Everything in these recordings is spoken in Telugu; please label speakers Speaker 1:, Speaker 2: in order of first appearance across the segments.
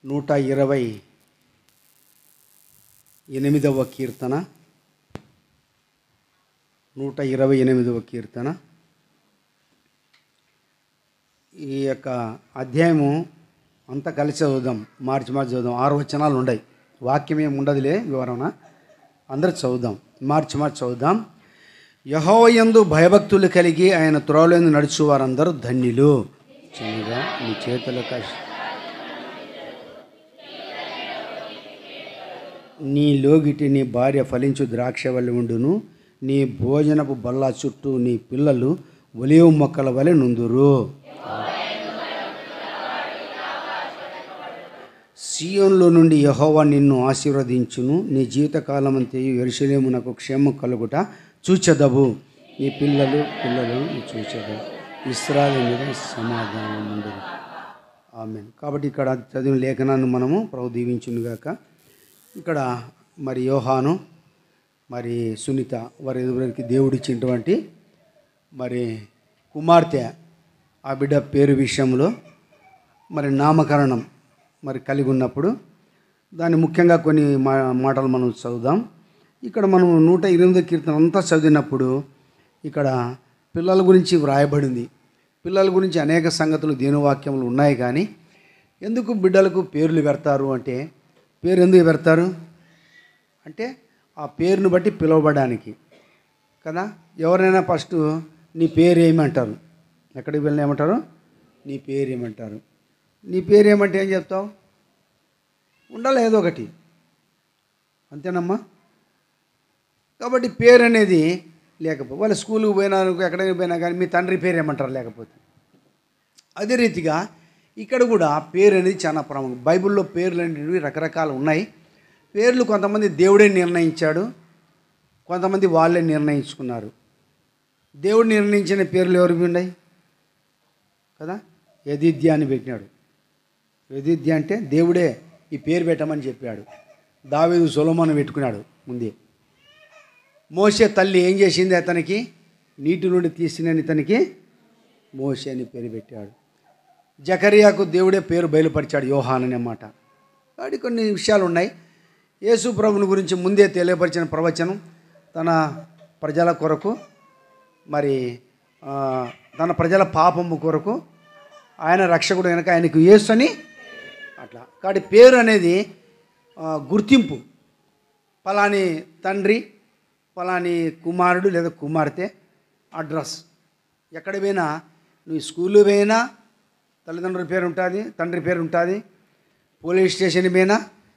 Speaker 1: 128వ కీర్తన 128వ కీర్తన. ఈ యొక్క అధ్యాయము అంతా కలిసి చదువుదాం, మార్చి చదువుదాం. 6 వచనాలు ఉన్నాయి, వాక్యం ఏమి ఉండదులే, వివరణ అందరూ చదువుదాం, మార్చి చదువుదాం. యెహోవా యందు భయభక్తులు కలిగి ఆయన త్రోవలందు నడుచు వారందరూ ధన్యులు. చిన్నగా నీ చేతులకు నీ లోగిటి నీ భార్య ఫలించు ద్రాక్షవల్లి ఉండును, నీ భోజనపు బల్ల చుట్టూ నీ పిల్లలు ఒలీవ మొక్కల వలె నుందురు. సీయోనులో నుండి యెహోవా నిన్ను ఆశీర్వదించును, నీ జీవితకాలమంతయు యెరూషలేమునకు క్షేమం కలుగుట చూచెదవు. నీ పిల్లలు చూచెదవు. ఇశ్రాయేలు మీద సమాధానం ఉండదు. ఆమేన్. కాబట్టి ఇక్కడ చదివిన లేఖనాన్ని మనము ప్రభు దీవించునుగాక. ఇక్కడ మరి యోహాను మరి సునీత వారి ఎదురికి దేవుడిచ్చినటువంటి మరి కుమార్తె, ఆ బిడ్డ పేరు విషయంలో మరి నామకరణం మరి కలిగి ఉన్నప్పుడు దాన్ని ముఖ్యంగా కొన్ని మాటలు మనం చదువుదాం. ఇక్కడ మనం 128వ కీర్తన అంతా చదివినప్పుడు ఇక్కడ పిల్లల గురించి వ్రాయబడింది. పిల్లల గురించి అనేక సంగతులు దేవుని వాక్యములు ఉన్నాయి. కానీ ఎందుకు బిడ్డలకు పేర్లు పెడతారు అంటే, పేరు ఎందుకు పెడతారు అంటే ఆ పేరును బట్టి పిలువబడడానికి కదా. ఎవరైనా ఫస్ట్ నీ పేరు ఏమంటారు, ఎక్కడికి వెళ్ళినా ఏమంటారు, నీ పేరు ఏమంటారు. నీ పేరు ఏమంటే ఏం చెప్తావు, ఉండాలి ఏదో ఒకటి, అంతేనమ్మా. కాబట్టి పేరు అనేది లేకపోతే వాళ్ళ స్కూల్కి పోయినా ఎక్కడికి పోయినా కానీ మీ తండ్రి పేరు ఏమంటారు లేకపోతే. అదే రీతిగా ఇక్కడ కూడా పేరు అనేది చాలా ప్రాముఖ్యం. బైబిల్లో పేర్లు అనేవి రకరకాలు ఉన్నాయి. పేర్లు కొంతమంది దేవుడే నిర్ణయించాడు, కొంతమంది వాళ్ళే నిర్ణయించుకున్నారు. దేవుడు నిర్ణయించిన పేర్లు ఎవరికి ఉన్నాయి కదా. యెదిద్యా అని పెట్టినాడు. యెదిద్యా అంటే దేవుడే ఈ పేరు పెట్టమని చెప్పాడు. దావీదు సొలొమోను పెట్టుకున్నాడు ముందే. మోషే తల్లి ఏం చేసింది, అతనికి నీటి నుండి తీసిన ఇతనికి మోషే అని పేరు పెట్టాడు. జకరియాకు దేవుడే పేరు బయలుపరిచాడు, యోహాన్ అనే మాట. కాబట్టి కొన్ని విషయాలు ఉన్నాయి. యేసు ప్రభుని గురించి ముందే తెలియపరిచిన ప్రవచనం, తన ప్రజల కొరకు మరి తన ప్రజల పాపము కొరకు ఆయన రక్షకుడు కనుక ఆయనకు యేసు అని అట్లా. కాబట్టి పేరు అనేది గుర్తింపు. పలాని తండ్రి, పలాని కుమారుడు లేదా కుమార్తె అడ్రస్. ఎక్కడ పోయినా, నువ్వు స్కూల్లో పోయినా తల్లిదండ్రుల పేరు ఉంటుంది, తండ్రి పేరు ఉంటుంది. పోలీస్ స్టేషన్ పోయినా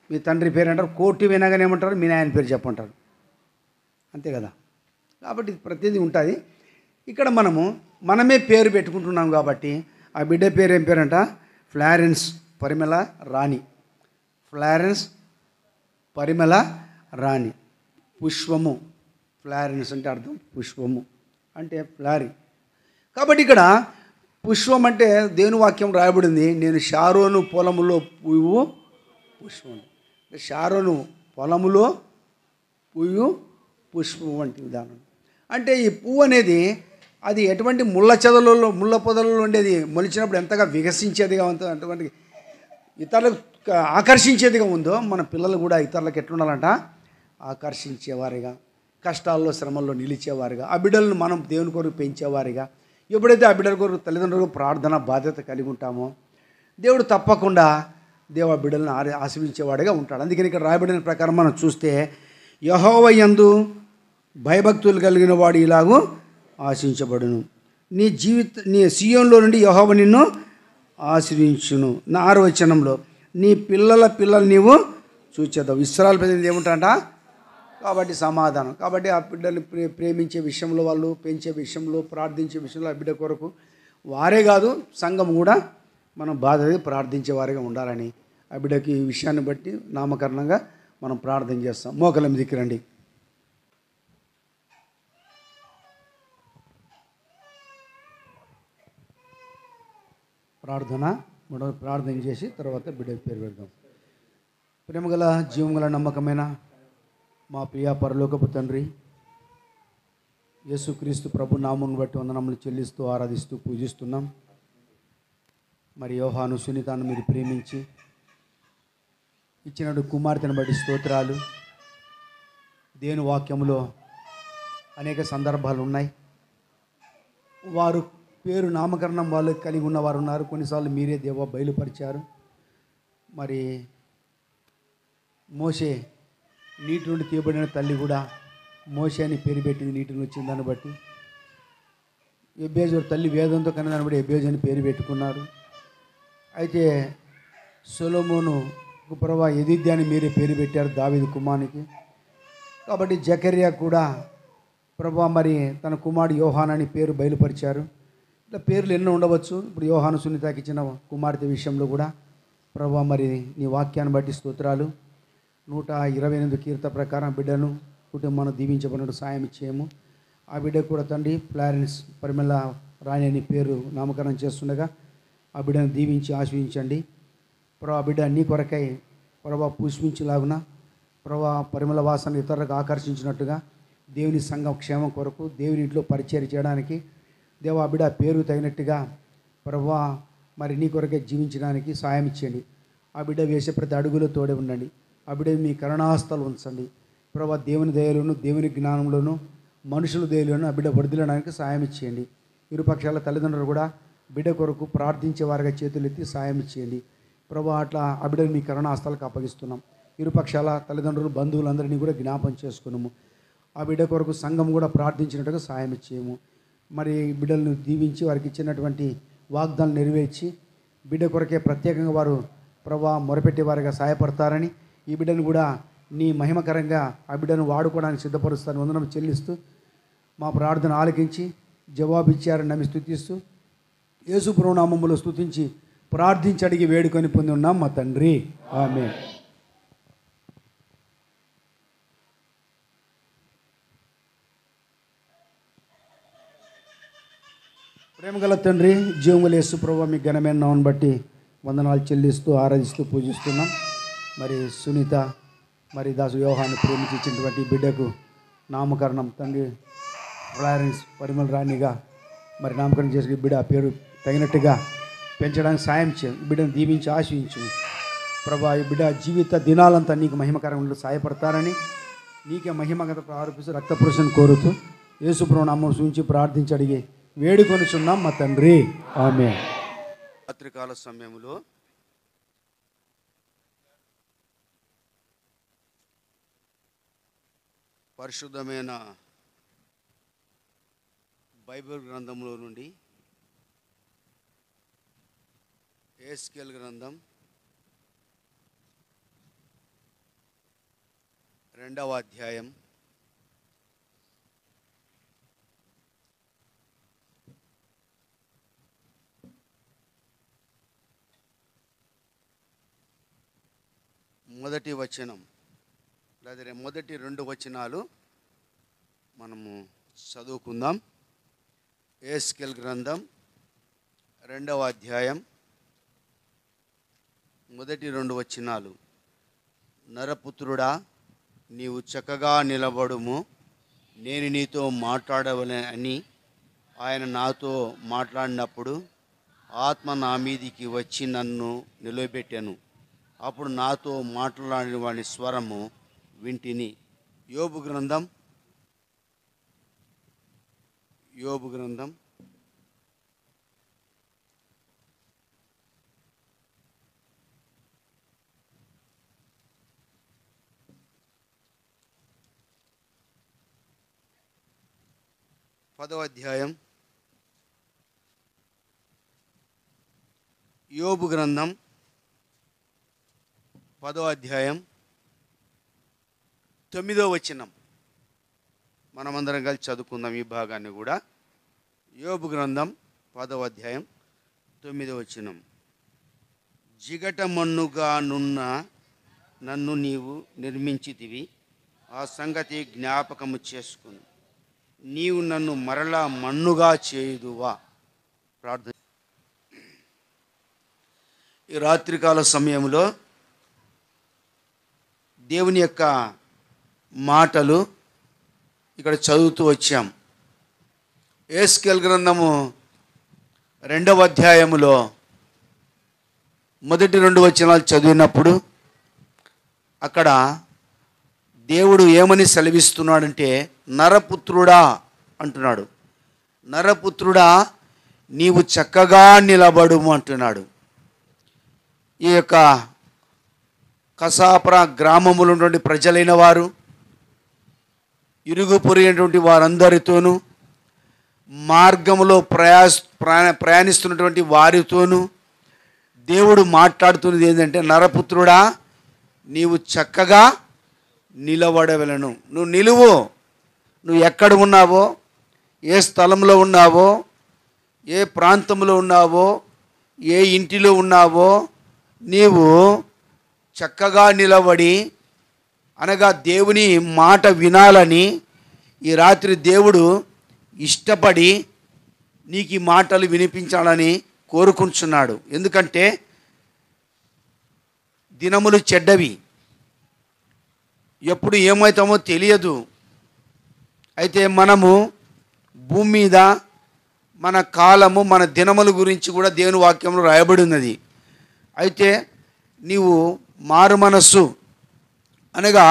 Speaker 1: మీ తండ్రి పేరు అంటారు. కోర్టు పోయినా కానీ ఏమంటారు, మీ నాయన పేరు చెప్పంటారు, అంతే కదా. కాబట్టి ప్రతిదీ ఉంటుంది. ఇక్కడ మనమే పేరు పెట్టుకుంటున్నాం కాబట్టి ఆ బిడ్డ పేరు ఏం పేరంట, ఫ్లారెన్స్ పరిమళ రాణి. ఫ్లారెన్స్ పరిమళ రాణి. పుష్పము, ఫ్లారెన్స్ అంటే అర్థం పుష్పము అంటే ఫ్లారి. కాబట్టి ఇక్కడ పుష్పం అంటే దేవుని వాక్యం రాయబడింది, నేను షారోను పొలములో పువ్వు పుష్పం. షారోను పొలములో పువ్వు పుష్పం వంటి విధానం. అంటే ఈ పువ్వు అనేది అది ఎటువంటి ముళ్ళ పొదలలో ఉండేది, మొలిచినప్పుడు ఎంతగా వికసించేదిగా ఉందో, అటువంటి ఇతరులకు ఆకర్షించేదిగా ఉందో, మన పిల్లలు కూడా ఇతరులకు ఎట్లుండాలంట, ఆకర్షించేవారిగా, కష్టాల్లో శ్రమల్లో నిలిచేవారిగా, ఆ బిడ్డలను మనం దేవుని కొరకు పెంచేవారిగా. ఎప్పుడైతే ఆ బిడ్డల కొరకు తల్లిదండ్రులకు ప్రార్థన బాధ్యత కలిగి ఉంటామో దేవుడు తప్పకుండా ఆ బిడ్డలను ఆశీర్వించేవాడిగా ఉంటాడు. అందుకని ఇక్కడ రాయబడిన ప్రకారం మనం చూస్తే, యెహోవా యందు భయభక్తులు కలిగిన వాడు ఇలాగూ ఆశించబడును. నీ సీయోనులో నుండి యెహోవా నిన్ను ఆశీర్వించును. 6వ వచనంలో నీ పిల్లలు నీవు చూచేద్దావు. ఇశ్రాయేలు ప్రజలు ఏముంటారంట, కాబట్టి సమాధానం. కాబట్టి ఆ బిడ్డని ప్రేమించే విషయంలో, వాళ్ళు పెంచే విషయంలో, ప్రార్థించే విషయంలో ఆ బిడ్డ కొరకు వారే కాదు, సంఘం కూడా మనం బాధ్యత ప్రార్థించేవారిగా ఉండాలని ఆ బిడ్డకి ఈ విషయాన్ని బట్టి నామకరణంగా మనం ప్రార్థన చేస్తాం. మోకల మీదకి రండి. ప్రార్థన చేసి తర్వాత బిడ్డకి పేరు పెడదాం. ప్రేమగల జీవగల నమ్మకమైన మా ప్రియ పరలోకపు తండ్రి, యేసుక్రీస్తు ప్రభు నామమును బట్టి వందనములు చెల్లిస్తూ ఆరాధిస్తూ పూజిస్తున్నాం. మరి యోహాను సునీతాను మీరు ప్రేమించి ఇచ్చినట్టు కుమార్తెను బట్టి స్తోత్రాలు. దేవుని వాక్యంలో అనేక సందర్భాలు ఉన్నాయి. వారు పేరు నామకరణం వాళ్ళు కలిగి ఉన్నవారు ఉన్నారు. కొన్నిసార్లు మీరే దేవ బయలుపరిచారు. మరి మోషే నీటి నుండి తీయబడిన తల్లి కూడా మోషే అని పేరు పెట్టింది, నీటి నుండి వచ్చిన దాన్ని బట్టి. ఎబ్బేజు తల్లి వేదంతో కన్నా దాన్ని బట్టి ఎబ్బేజు అని పేరు పెట్టుకున్నారు. అయితే సొలొమోను ప్రభా ఎదిద్య అని మీరే పేరు పెట్టారు దావీదు కుమారునికి. కాబట్టి జకర్యా కూడా ప్రభా మరి తన కుమారుడు యోహాను అని పేరు బయలుపరిచారు. ఇట్లా పేర్లు ఎన్నో ఉండవచ్చు. ఇప్పుడు యోహాను సునీతకి ఇచ్చిన కుమార్తె విషయంలో కూడా ప్రభా మరి నీ వాక్యాన్ని బట్టి స్తోత్రాలు. 128 కీర్తన ప్రకారం బిడ్డను కుటుంబాన్ని దీవించబడినట్టు సాయం ఇచ్చేయము. ఆ బిడ్డ కూడా తండ్రి ఫ్లారెన్స్ పరిమళ రాణి అని పేరు నామకరణం చేస్తుండగా ఆ బిడ్డను దీవించి ఆశ్రయించండి. ప్రభా బిడ్డ నీ కొరకై ప్రభా పుష్పించేలాగున ప్రభా పరిమళ వాసన ఇతరులకు ఆకర్షించినట్టుగా దేవుని సంఘం క్షేమం కొరకు దేవుని ఇంట్లో పరిచయం చేయడానికి దేవా బిడ్డ పేరు తగినట్టుగా ప్రభా మరి నీ కొరకే జీవించడానికి సాయం ఇచ్చేయండి. ఆ బిడ్డ వేసే ప్రతి అడుగులో తోడే ఉండండి. ఆ బిడ్డ మీ కరుణాస్తాలు ఉంచండి ప్రభా. దేవుని దయలోను దేవుని జ్ఞానంలోను మనుషుల దయలోను ఆ బిడ్డ వర్ధిల్లడానికి సాయం ఇచ్చేయండి. ఇరుపక్షాల తల్లిదండ్రులు కూడా బిడ్డ కొరకు ప్రార్థించే వారిగా చేతులెత్తి సాయం ఇచ్చేయండి ప్రభా. అట్లా ఆ బిడ్డను మీ కరుణాస్తాలకు అప్పగిస్తున్నాం. ఇరుపక్షాల తల్లిదండ్రులు బంధువులందరినీ కూడా జ్ఞాపం చేసుకున్నాము. ఆ బిడ్డ కొరకు సంఘం కూడా ప్రార్థించినట్టుగా సాయం ఇచ్చేయము. మరి బిడ్డలను దీవించి వారికి ఇచ్చినటువంటి వాగ్దానాలు నెరవేర్చి బిడ్డ కొరకే ప్రత్యేకంగా వారు ప్రభా మొరపెట్టేవారిగా సహాయపడతారని ఈ బిడ్డను కూడా నీ మహిమకరంగా ఆ బిడ్డను వాడుకోవడానికి సిద్ధపరుస్తాను వందనం చెల్లిస్తూ మా ప్రార్థన ఆలకించి జవాబిచ్చారని నమ్మి స్తుతిస్తూ యేసు ప్రభువు నామములో స్తుతించి ప్రార్థించి అడిగి వేడుకొని పొంది ఉన్నాం మా తండ్రి, ఆమేన్. ప్రేమగల తండ్రి, జీవముల యేసు ప్రభువా మీ ఘనమైన నామమును బట్టి వందనాలు చెల్లిస్తూ ఆరాధిస్తూ పూజిస్తున్నాం. మరి సునీత మరి దాసు యోహాను ప్రేమించి ఇచ్చినటువంటి బిడ్డకు నామకరణం తండ్రి ఫ్లారెన్స్ పరిమళ రాణిగా మరి నామకరణం చేసిన బిడ్డ పేరు తగినట్టుగా పెంచడానికి సాయం చేయండి. బిడ్డను దీవించి ఆశీర్వదించు ప్రభా. ఈ బిడ్డ జీవిత దినాలంతా నీకు మహిమకరంగా సహాయపడతారని నీకే మహిమగత ఆరోపిస్తూ రక్తపురుషను కోరుతూ యేసు ప్రభువు నామమున సూచించి ప్రార్థించి అడిగి వేడుకొనుచున్నాం మా తండ్రి, ఆమేన్. రాత్రికాల సమయంలో పరిశుద్ధమైన బైబిల్ గ్రంథంలో నుండి ఎహెజ్కేలు గ్రంథం 2వ అధ్యాయం 1వ వచనం లేదా మొదటి 2 వచనాలు మనము చదువుకుందాం. ఎహెజ్కేలు గ్రంథం 2వ అధ్యాయం మొదటి 2 వచనాలు. నరపుత్రుడా, నీవు చక్కగా నిలబడుము, నేను నీతో మాట్లాడవలె అని ఆయన నాతో మాట్లాడినప్పుడు ఆత్మ నా మీదికి వచ్చి నన్ను నిలబెట్టాను. అప్పుడు నాతో మాట్లాడిన వాడి స్వరము వింటిని. యోబు గ్రంథం 10వ అధ్యాయం. యోబు గ్రంథం 10వ అధ్యాయం 9వ వచనం. మనమందరం కలిసి చదువుకుందాం ఈ భాగాన్ని కూడా. యోబు గ్రంథం 10వ అధ్యాయం 9వ వచనం. జిగట మన్నుగా నున్న నన్ను నీవు నిర్మించితివి, ఆ సంగతి జ్ఞాపకము చేసుకుని నీవు నన్ను మరలా మన్నుగా చేయుదువా. ప్రార్థన. ఈ రాత్రికాల సమయంలో దేవుని యొక్క మాటలు ఇక్కడ చదువుతూ వచ్చాం. ఎహెజ్కేలు గ్రంథము 2వ అధ్యాయములో మొదటి 2 వచనాలు చదివినప్పుడు అక్కడ దేవుడు ఏమని సెలవిస్తున్నాడంటే, నరపుత్రుడా అంటున్నాడు. నరపుత్రుడా, నీవు చక్కగా నిలబడుము అంటున్నాడు. ఈ యొక్క కసాపుర గ్రామములో ఉన్నటువంటి ప్రజలైన వారు, ఇరుగు పొరిగినటువంటి వారందరితోనూ, మార్గంలో ప్రయాణిస్తున్నటువంటి వారితోనూ దేవుడు మాట్లాడుతున్నది ఏంటంటే, నరపుత్రుడా, నీవు చక్కగా నిలబడవలను. నువ్వు నిలువు. నువ్వు ఎక్కడ ఉన్నావో, ఏ స్థలంలో ఉన్నావో, ఏ ప్రాంతంలో ఉన్నావో, ఏ ఇంటిలో ఉన్నావో, నీవు చక్కగా నిలబడి, అనగా దేవుని మాట వినాలని ఈ రాత్రి దేవుడు ఇష్టపడి నీకు ఈ మాటలు వినిపించాలని కోరుకుంటున్నాడు. ఎందుకంటే దినములు చెడ్డవి, ఎప్పుడు ఏమవుతామో తెలియదు. అయితే మనము భూమి మీద మన కాలము, మన దినముల గురించి కూడా దేవుని వాక్యంలో రాయబడి ఉన్నది. అయితే నీవు మారు మనస్సు అనగా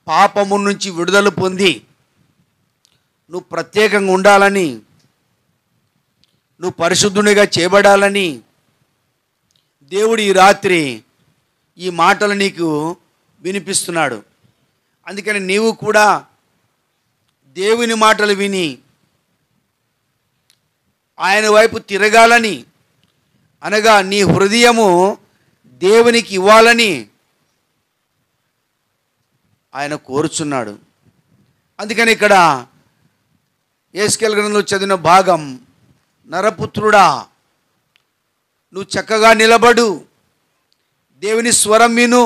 Speaker 1: పాపము నుంచి విడుదల పొంది నువ్వు ప్రత్యేకంగా ఉండాలని, నువ్వు పరిశుద్ధునిగా చేయబడాలని దేవుడు ఈ రాత్రి ఈ మాటలు నీకు వినిపిస్తున్నాడు. అందుకని నీవు కూడా దేవుని మాటలు విని ఆయన వైపు తిరగాలని, అనగా నీ హృదయము దేవునికి ఇవ్వాలని ఆయన కోరుచున్నాడు. అందుకని ఇక్కడ యేస్కేలు గ్రంథంలో చదివిన భాగం, నరపుత్రుడా, నువ్వు చక్కగా నిలబడు, దేవుని స్వరం విను.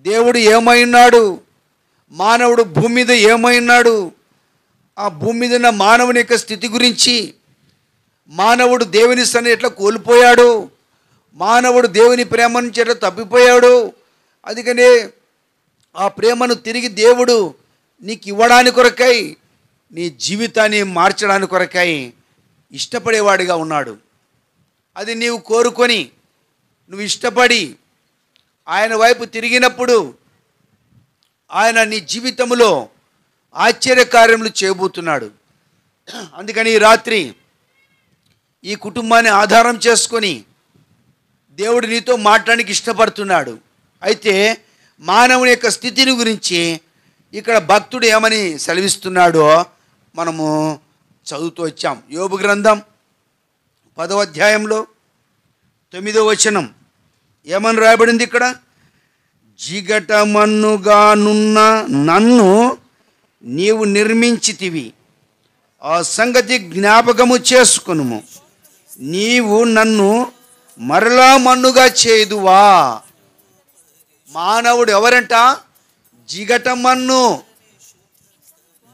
Speaker 1: దేవుడు ఏమైనాడు, మానవుడు భూమి మీద ఏమైనాడు, ఆ భూమి మీద ఉన్న మానవుని యొక్క స్థితి గురించి, మానవుడు దేవుని సన్నిధిని ఎట్లా కోల్పోయాడు, మానవుడు దేవుని ప్రేమ నుంచి ఎట్లా తప్పిపోయాడు, అందుకనే ఆ ప్రేమను తిరిగి దేవుడు నీకు ఇవ్వడానికి కొరకై, నీ జీవితాన్ని మార్చడానికి కొరకై ఇష్టపడేవాడిగా ఉన్నాడు. అది నీవు కోరుకొని నువ్వు ఇష్టపడి ఆయన వైపు తిరిగినప్పుడు ఆయన నీ జీవితంలో ఆశ్చర్యకార్యములు చేయబోతున్నాడు. అందుకని ఈ రాత్రి ఈ కుటుంబాన్ని ఆధారం చేసుకొని దేవుడు నీతో మాట్లాడడానికి ఇష్టపడుతున్నాడు. అయితే మానవుని యొక్క స్థితిని గురించి ఇక్కడ భక్తుడు ఏమని సెలవిస్తున్నాడో మనము చదువుతూ వచ్చాం. యోబు గ్రంథం 10వ అధ్యాయంలో 9వ వచనం ఏమని రాయబడింది ఇక్కడ, జిగటమన్నుగానున్న నన్ను నీవు నిర్మించితివి, ఆ సంగతి జ్ఞాపకము చేసుకొనుము, నీవు నన్ను మరలా మన్నుగా చేదువా. మానవుడు ఎవరంట? జిగటమన్ను,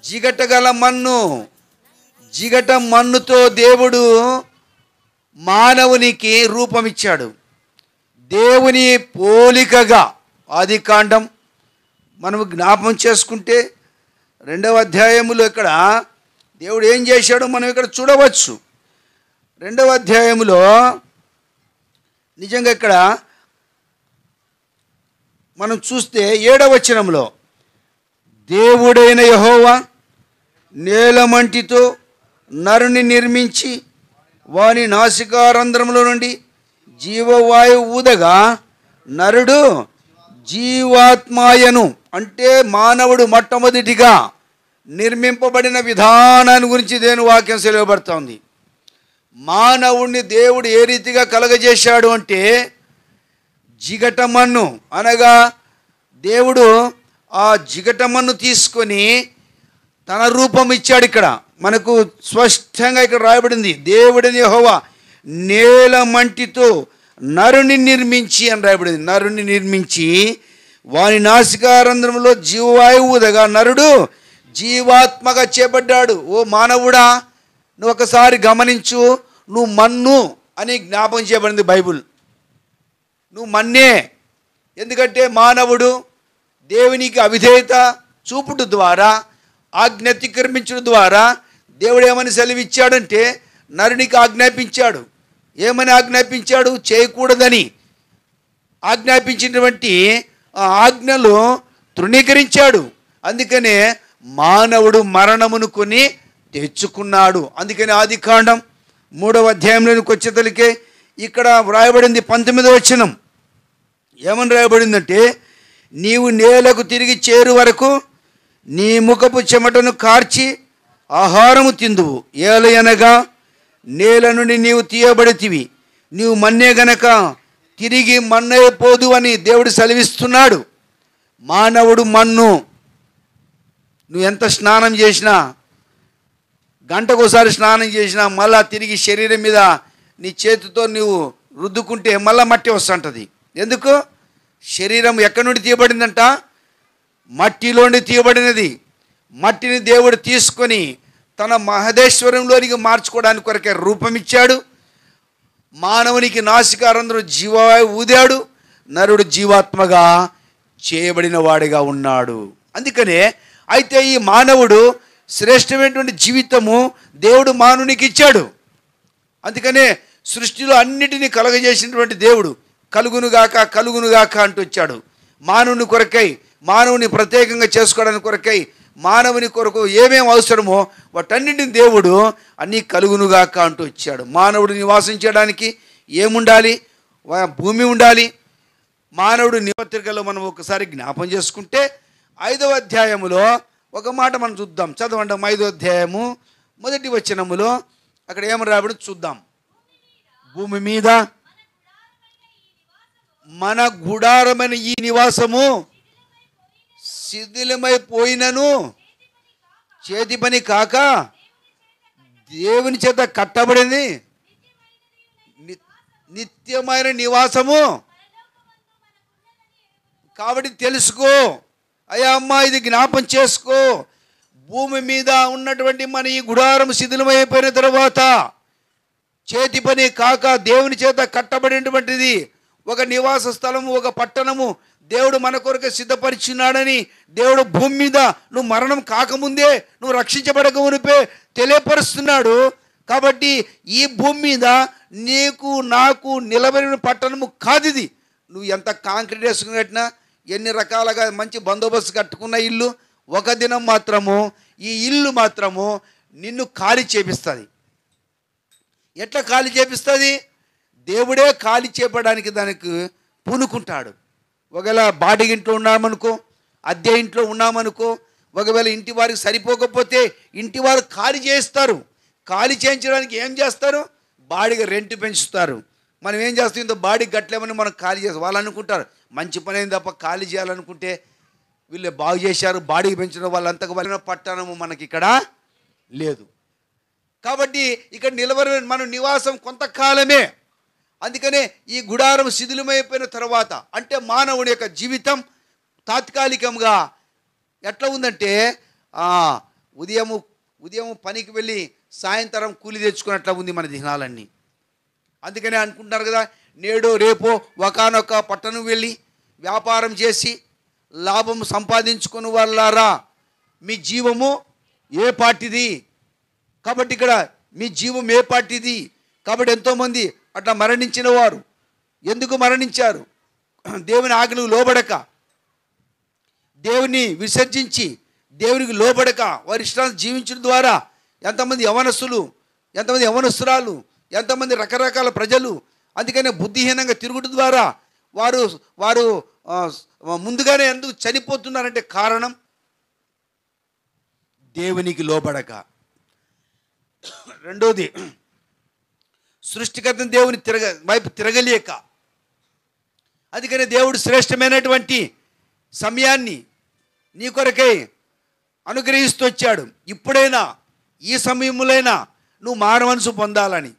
Speaker 1: జిగటగల మన్ను. జిగట మన్నుతో దేవుడు మానవునికి రూపమిచ్చాడు. దేవుని పోలికగా ఆదికాండం మనము జ్ఞాపం చేసుకుంటే 2వ అధ్యాయములో ఇక్కడ దేవుడు ఏం చేశాడో మనం ఇక్కడ చూడవచ్చు. 2వ అధ్యాయములో నిజంగా ఇక్కడ మనం చూస్తే 7వ వచనంలో, దేవుడైన యెహోవా నేలమంటితో నరుని నిర్మించి వాని నాసికారంధ్రములో నుండి జీవవాయువు ఊదగా నరుడు జీవాత్మాయను, అంటే మానవుడు మొట్టమొదటిగా నిర్మింపబడిన విధానాన్ని గురించి దేవుని వాక్యం సెలవుపడుతోంది. మానవుణ్ణి దేవుడు ఏ రీతిగా కలగజేశాడు అంటే, జిగటమన్ను అనగా దేవుడు ఆ జిగటమన్ను తీసుకొని తన రూపం ఇచ్చాడు. ఇక్కడ మనకు స్పష్టంగా ఇక్కడ రాయబడింది, దేవుడని యెహోవా నేల మంటితో నరుని నిర్మించి అని రాయబడింది. నరుని నిర్మించి వాని నాసికారంధ్రంలో జీవవాయువు ఊదగా నరుడు జీవాత్మగా చేపడ్డాడు. ఓ మానవుడా, నువ్వు ఒకసారి గమనించు, నువ్వు మన్ను అని జ్ఞాపకం చేయబడింది బైబుల్. నువ్వు మన్నే. ఎందుకంటే మానవుడు దేవునికి అవిధేయత చూపుట ద్వారా, ఆజ్ఞ అతిక్రమించడం ద్వారా దేవుడు ఏమని సెలవిచ్చాడంటే నరునికి ఆజ్ఞాపించాడు. ఏమని ఆజ్ఞాపించాడు? చేయకూడదని ఆజ్ఞాపించినటువంటి ఆ ఆజ్ఞలు తృణీకరించాడు. అందుకనే మానవుడు మరణమును కొని తెచ్చుకున్నాడు. అందుకని ఆదికాండం 3వ అధ్యాయంలోనికి వచ్చేతలికే ఇక్కడ వ్రాయబడింది 19వ వచనం. ఏమని రాయబడిందంటే, నీవు నేలకు తిరిగి చేరు వరకు నీ ముఖపు చెమటను కార్చి ఆహారము తిందువు. ఏలయనగా నేల నుండి నీవు తీయబడితివి, నీవు మన్నే గనక తిరిగి మన్నైపోదు అని దేవుడు సెలవిస్తున్నాడు. మానవుడు మన్ను. నువ్వు ఎంత స్నానం చేసినా, గంటకోసారి స్నానం చేసినా మళ్ళా తిరిగి శరీరం మీద నీ చేతితో నువ్వు రుద్దుకుంటే మళ్ళా మట్టి వస్తుంటుంది. ఎందుకు? శరీరం ఎక్కడి నుండి తీయబడిందంట? మట్టిలోండి తీయబడినది. మట్టిని దేవుడు తీసుకొని తన మహదేశ్వరంలోనికి మార్చుకోవడానికి కొరకే రూపమిచ్చాడు. మానవునికి నాసికారంధ్రం జీవవాయువు ఊదాడు. నరుడు జీవాత్మగా చేయబడిన వాడిగా ఉన్నాడు. అందుకనే అయితే ఈ మానవుడు శ్రేష్టమైనటువంటి జీవితము దేవుడు మానవునికి ఇచ్చాడు. అందుకనే సృష్టిలో అన్నిటినీ కలుగజేసినటువంటి దేవుడు కలుగునుగాక కలుగునుగాక అంటూ వచ్చాడు. మానవుని కొరకై, మానవుని ప్రత్యేకంగా చేసుకోవడానికి కొరకై, మానవుని కొరకు ఏమేమి అవసరమో వాటన్నింటిని దేవుడు అన్నీ కలుగునుగాక అంటూ వచ్చాడు. మానవుడు నివాసించడానికి ఏముండాలి? భూమి ఉండాలి. మానవుడు నిపత్రికలో మనం ఒకసారి జ్ఞాపం చేసుకుంటే 5వ అధ్యాయములో ఒక మాట మనం చూద్దాం. చదవండి 5వ అధ్యాయము 1వ వచనములో అక్కడ ఏమని రాబడి చూద్దాం. భూమి మీద మన గుడారమైన ఈ నివాసము శిథిలమైపోయినను చేతి పని కాక దేవుని చేత కట్టబడింది నిత్యమైన నివాసము. కాబట్టి తెలుసుకో అయ్యా అమ్మా, ఇది జ్ఞాపం చేసుకో. భూమి మీద ఉన్నటువంటి మన ఈ గుడారం శిథిలమైపోయిన తర్వాత చేతి పని కాక దేవుని చేత కట్టబడినటువంటిది ఒక నివాస స్థలము, ఒక పట్టణము దేవుడు మన కొరకు సిద్ధపరిచున్నాడని దేవుడు భూమి మీద నువ్వు మరణం కాకముందే, నువ్వు రక్షించబడక మునిపే తెలియపరుస్తున్నాడు. కాబట్టి ఈ భూమి మీద నీకు నాకు నిలబడిన పట్టణము కాదు ఇది. నువ్వు ఎంత కాంక్రీట్ వేసుకుని కట్టినా, ఎన్ని రకాలుగా మంచి బందోబస్తు కట్టుకున్న ఇల్లు, ఒక దినం మాత్రము ఈ ఇల్లు మాత్రము నిన్ను ఖాళీ చేపిస్తుంది. ఎట్లా ఖాళీ చేపిస్తుంది? దేవుడే ఖాళీ చేయడానికి దానికి పూనుకుంటాడు. ఒకవేళ బాడిగ ఇంట్లో ఉన్నామనుకో, అద్దె ఇంట్లో ఉన్నామనుకో, ఒకవేళ ఇంటి వారికి సరిపోకపోతే ఇంటి వారు ఖాళీ చేస్తారు. ఖాళీ చేయించడానికి ఏం చేస్తారు? బాడిగ రెంట్ పెంచుతారు. మనం ఏం చేస్తాం? ఇంత బాడీ గట్లేమని మనం ఖాళీ చేస్తాం. వాళ్ళు అనుకుంటారు మంచి పని అయింది తప్ప ఖాళీ చేయాలనుకుంటే వీళ్ళు బాగు చేశారు, బాడీకి పెంచడం వాళ్ళంతకు వెళ్ళిన పట్టణము మనకి ఇక్కడ లేదు. కాబట్టి ఇక్కడ నిలబడి మన నివాసం కొంతకాలమే. అందుకనే ఈ గుడారం శిథిలమైపోయిన తర్వాత, అంటే మానవుడి యొక్క జీవితం ఎట్లా ఉందంటే ఉదయం పనికి వెళ్ళి సాయంత్రం కూలి తెచ్చుకున్నట్లా ఉంది మన దినాలన్నీ. అందుకనే అనుకుంటున్నారు కదా, నేడో రేపో ఒకానొక పట్టణం వెళ్ళి వ్యాపారం చేసి లాభం సంపాదించుకుని వాళ్ళారా, మీ జీవము ఏ పార్టీది? కాబట్టి ఇక్కడ మీ జీవం ఏ పార్టీది? కాబట్టి ఎంతోమంది అట్లా మరణించిన వారు ఎందుకు మరణించారు? దేవుని ఆజ్ఞకు లోబడక, దేవుని విసర్జించి దేవునికి లోబడక వారి ఇష్టాన్ని జీవించడం ద్వారా ఎంతమంది యవనస్తులు, ఎంతమంది యవనస్తురాలు, ఎంతమంది రకరకాల ప్రజలు అందుకనే బుద్ధిహీనంగా తిరుగుట ద్వారా వారు ముందుగానే ఎందుకు చనిపోతున్నారంటే కారణం దేవునికి లోబడక. రెండోది, సృష్టికర్త దేవుని వైపు తిరగలేక. అందుకనే దేవుడు శ్రేష్టమైనటువంటి సమయాన్ని నీ కొరకై అనుగ్రహిస్తూ వచ్చాడు. ఇప్పుడైనా ఈ సమయంలోనైనా నువ్వు మానవనసు పొందాలని,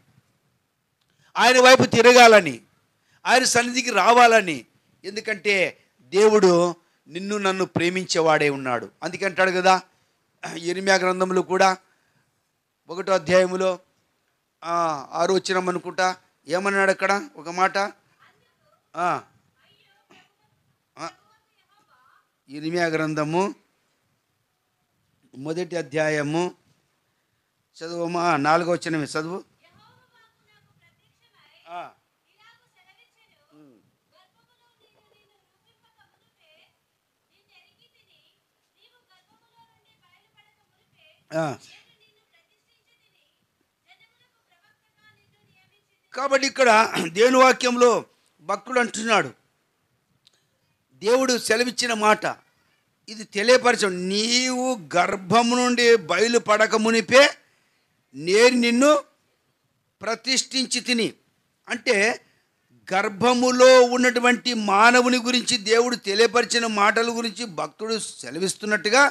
Speaker 1: ఆయన వైపు తిరగాలని, ఆయన సన్నిధికి రావాలని. ఎందుకంటే దేవుడు నిన్ను నన్ను ప్రేమించేవాడే ఉన్నాడు. అందుకంటాడు కదా యెరెమీయా గ్రంథంలో కూడా 1వ అధ్యాయములో 6వ వచనం అనుకుంటా ఏమన్నాడు అక్కడ ఒక మాట. యెరెమీయా గ్రంథము 1వ అధ్యాయము చదువుమా, 4వ వచనమే చదువు. ఆ. కాబట్టి ఇక్కడ దేవుని వాక్యంలో భక్తుడు అంటున్నాడు, దేవుడు సెలవిచ్చిన మాట ఇది తెలియపరచం, నీవు గర్భము నుండి బయలుపడక మునిపే నేను నిన్ను ప్రతిష్ఠించి తిని. అంటే గర్భములో ఉన్నటువంటి మానవుని గురించి దేవుడు తెలియపరిచిన మాటల గురించి భక్తుడు సెలవిస్తున్నట్టుగా,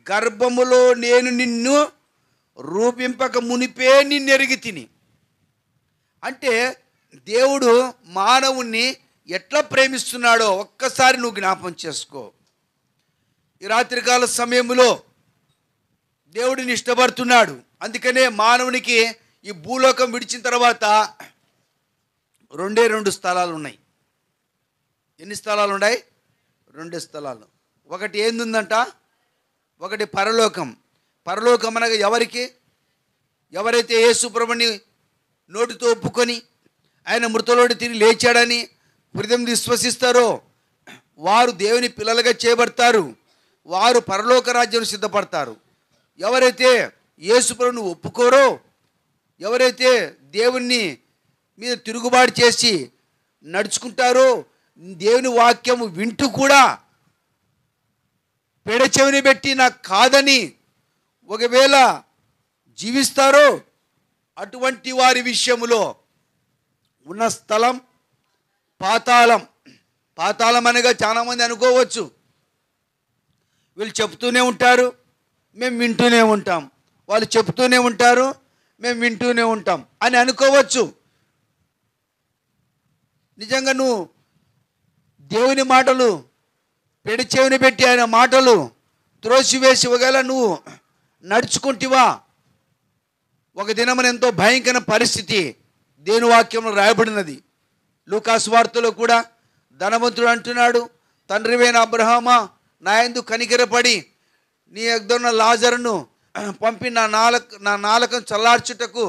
Speaker 1: గర్భములో నేను నిన్ను రూపింపక మునిపే నిన్నెరిగి తిని. అంటే దేవుడు మానవుణ్ణి ఎట్లా ప్రేమిస్తున్నాడో ఒక్కసారి నువ్వు జ్ఞాపం చేసుకో. ఈ రాత్రికాల సమయంలో దేవుడిని ఇష్టపడుతున్నాడు. అందుకనే మానవునికి ఈ భూలోకం విడిచిన తర్వాత రెండు స్థలాలు ఉన్నాయి. ఎన్ని స్థలాలు ఉన్నాయి? 2 స్థలాలు. ఒకటి ఏందుందంట? ఒకటి పరలోకం. పరలోకం అనగా ఎవరికి? ఎవరైతే యేసు ప్రభుని నోటితో ఒప్పుకొని ఆయన మృతులోడి తిరిగి లేచాడని హృదయం విశ్వసిస్తారో వారు దేవుని పిల్లలుగా చేయబడతారు. వారు పరలోక రాజ్యం సిద్ధపడతారు. ఎవరైతే యేసు ప్రభుని ఒప్పుకోరో, ఎవరైతే దేవుణ్ణి మీద తిరుగుబాటు చేసి నడుచుకుంటారో, దేవుని వాక్యము వింటూ కూడా పెడచెవిని పెట్టి నాకు కాదని ఒకవేళ జీవిస్తారో, అటువంటి వారి విషయములో ఉన్న స్థలం పాతాళం. పాతాళం అనగా చాలామంది అనుకోవచ్చు, వీళ్ళు చెప్తూనే ఉంటారు, మేము వింటూనే ఉంటాం, వాళ్ళు చెప్తూనే ఉంటారు, మేము వింటూనే ఉంటాం అని అనుకోవచ్చు. నిజంగా నువ్వు దేవుని మాటలు పెడిచెవిని పెట్టి ఆయన మాటలు త్రోసివేసి ఒకవేళ నువ్వు నడుచుకుంటివా, ఒక దినమున ఎంతో భయంకర పరిస్థితి దేవుని వాక్యంలో రాయబడినది. లూకాసు వార్తలో కూడా ధనవంతుడు అంటున్నాడు, తండ్రివైన అబ్రహామా, నా యందు కనికరపడి నీ యొద్దన్న లాజరును పంపి నా నాలుకను చల్లార్చుటకు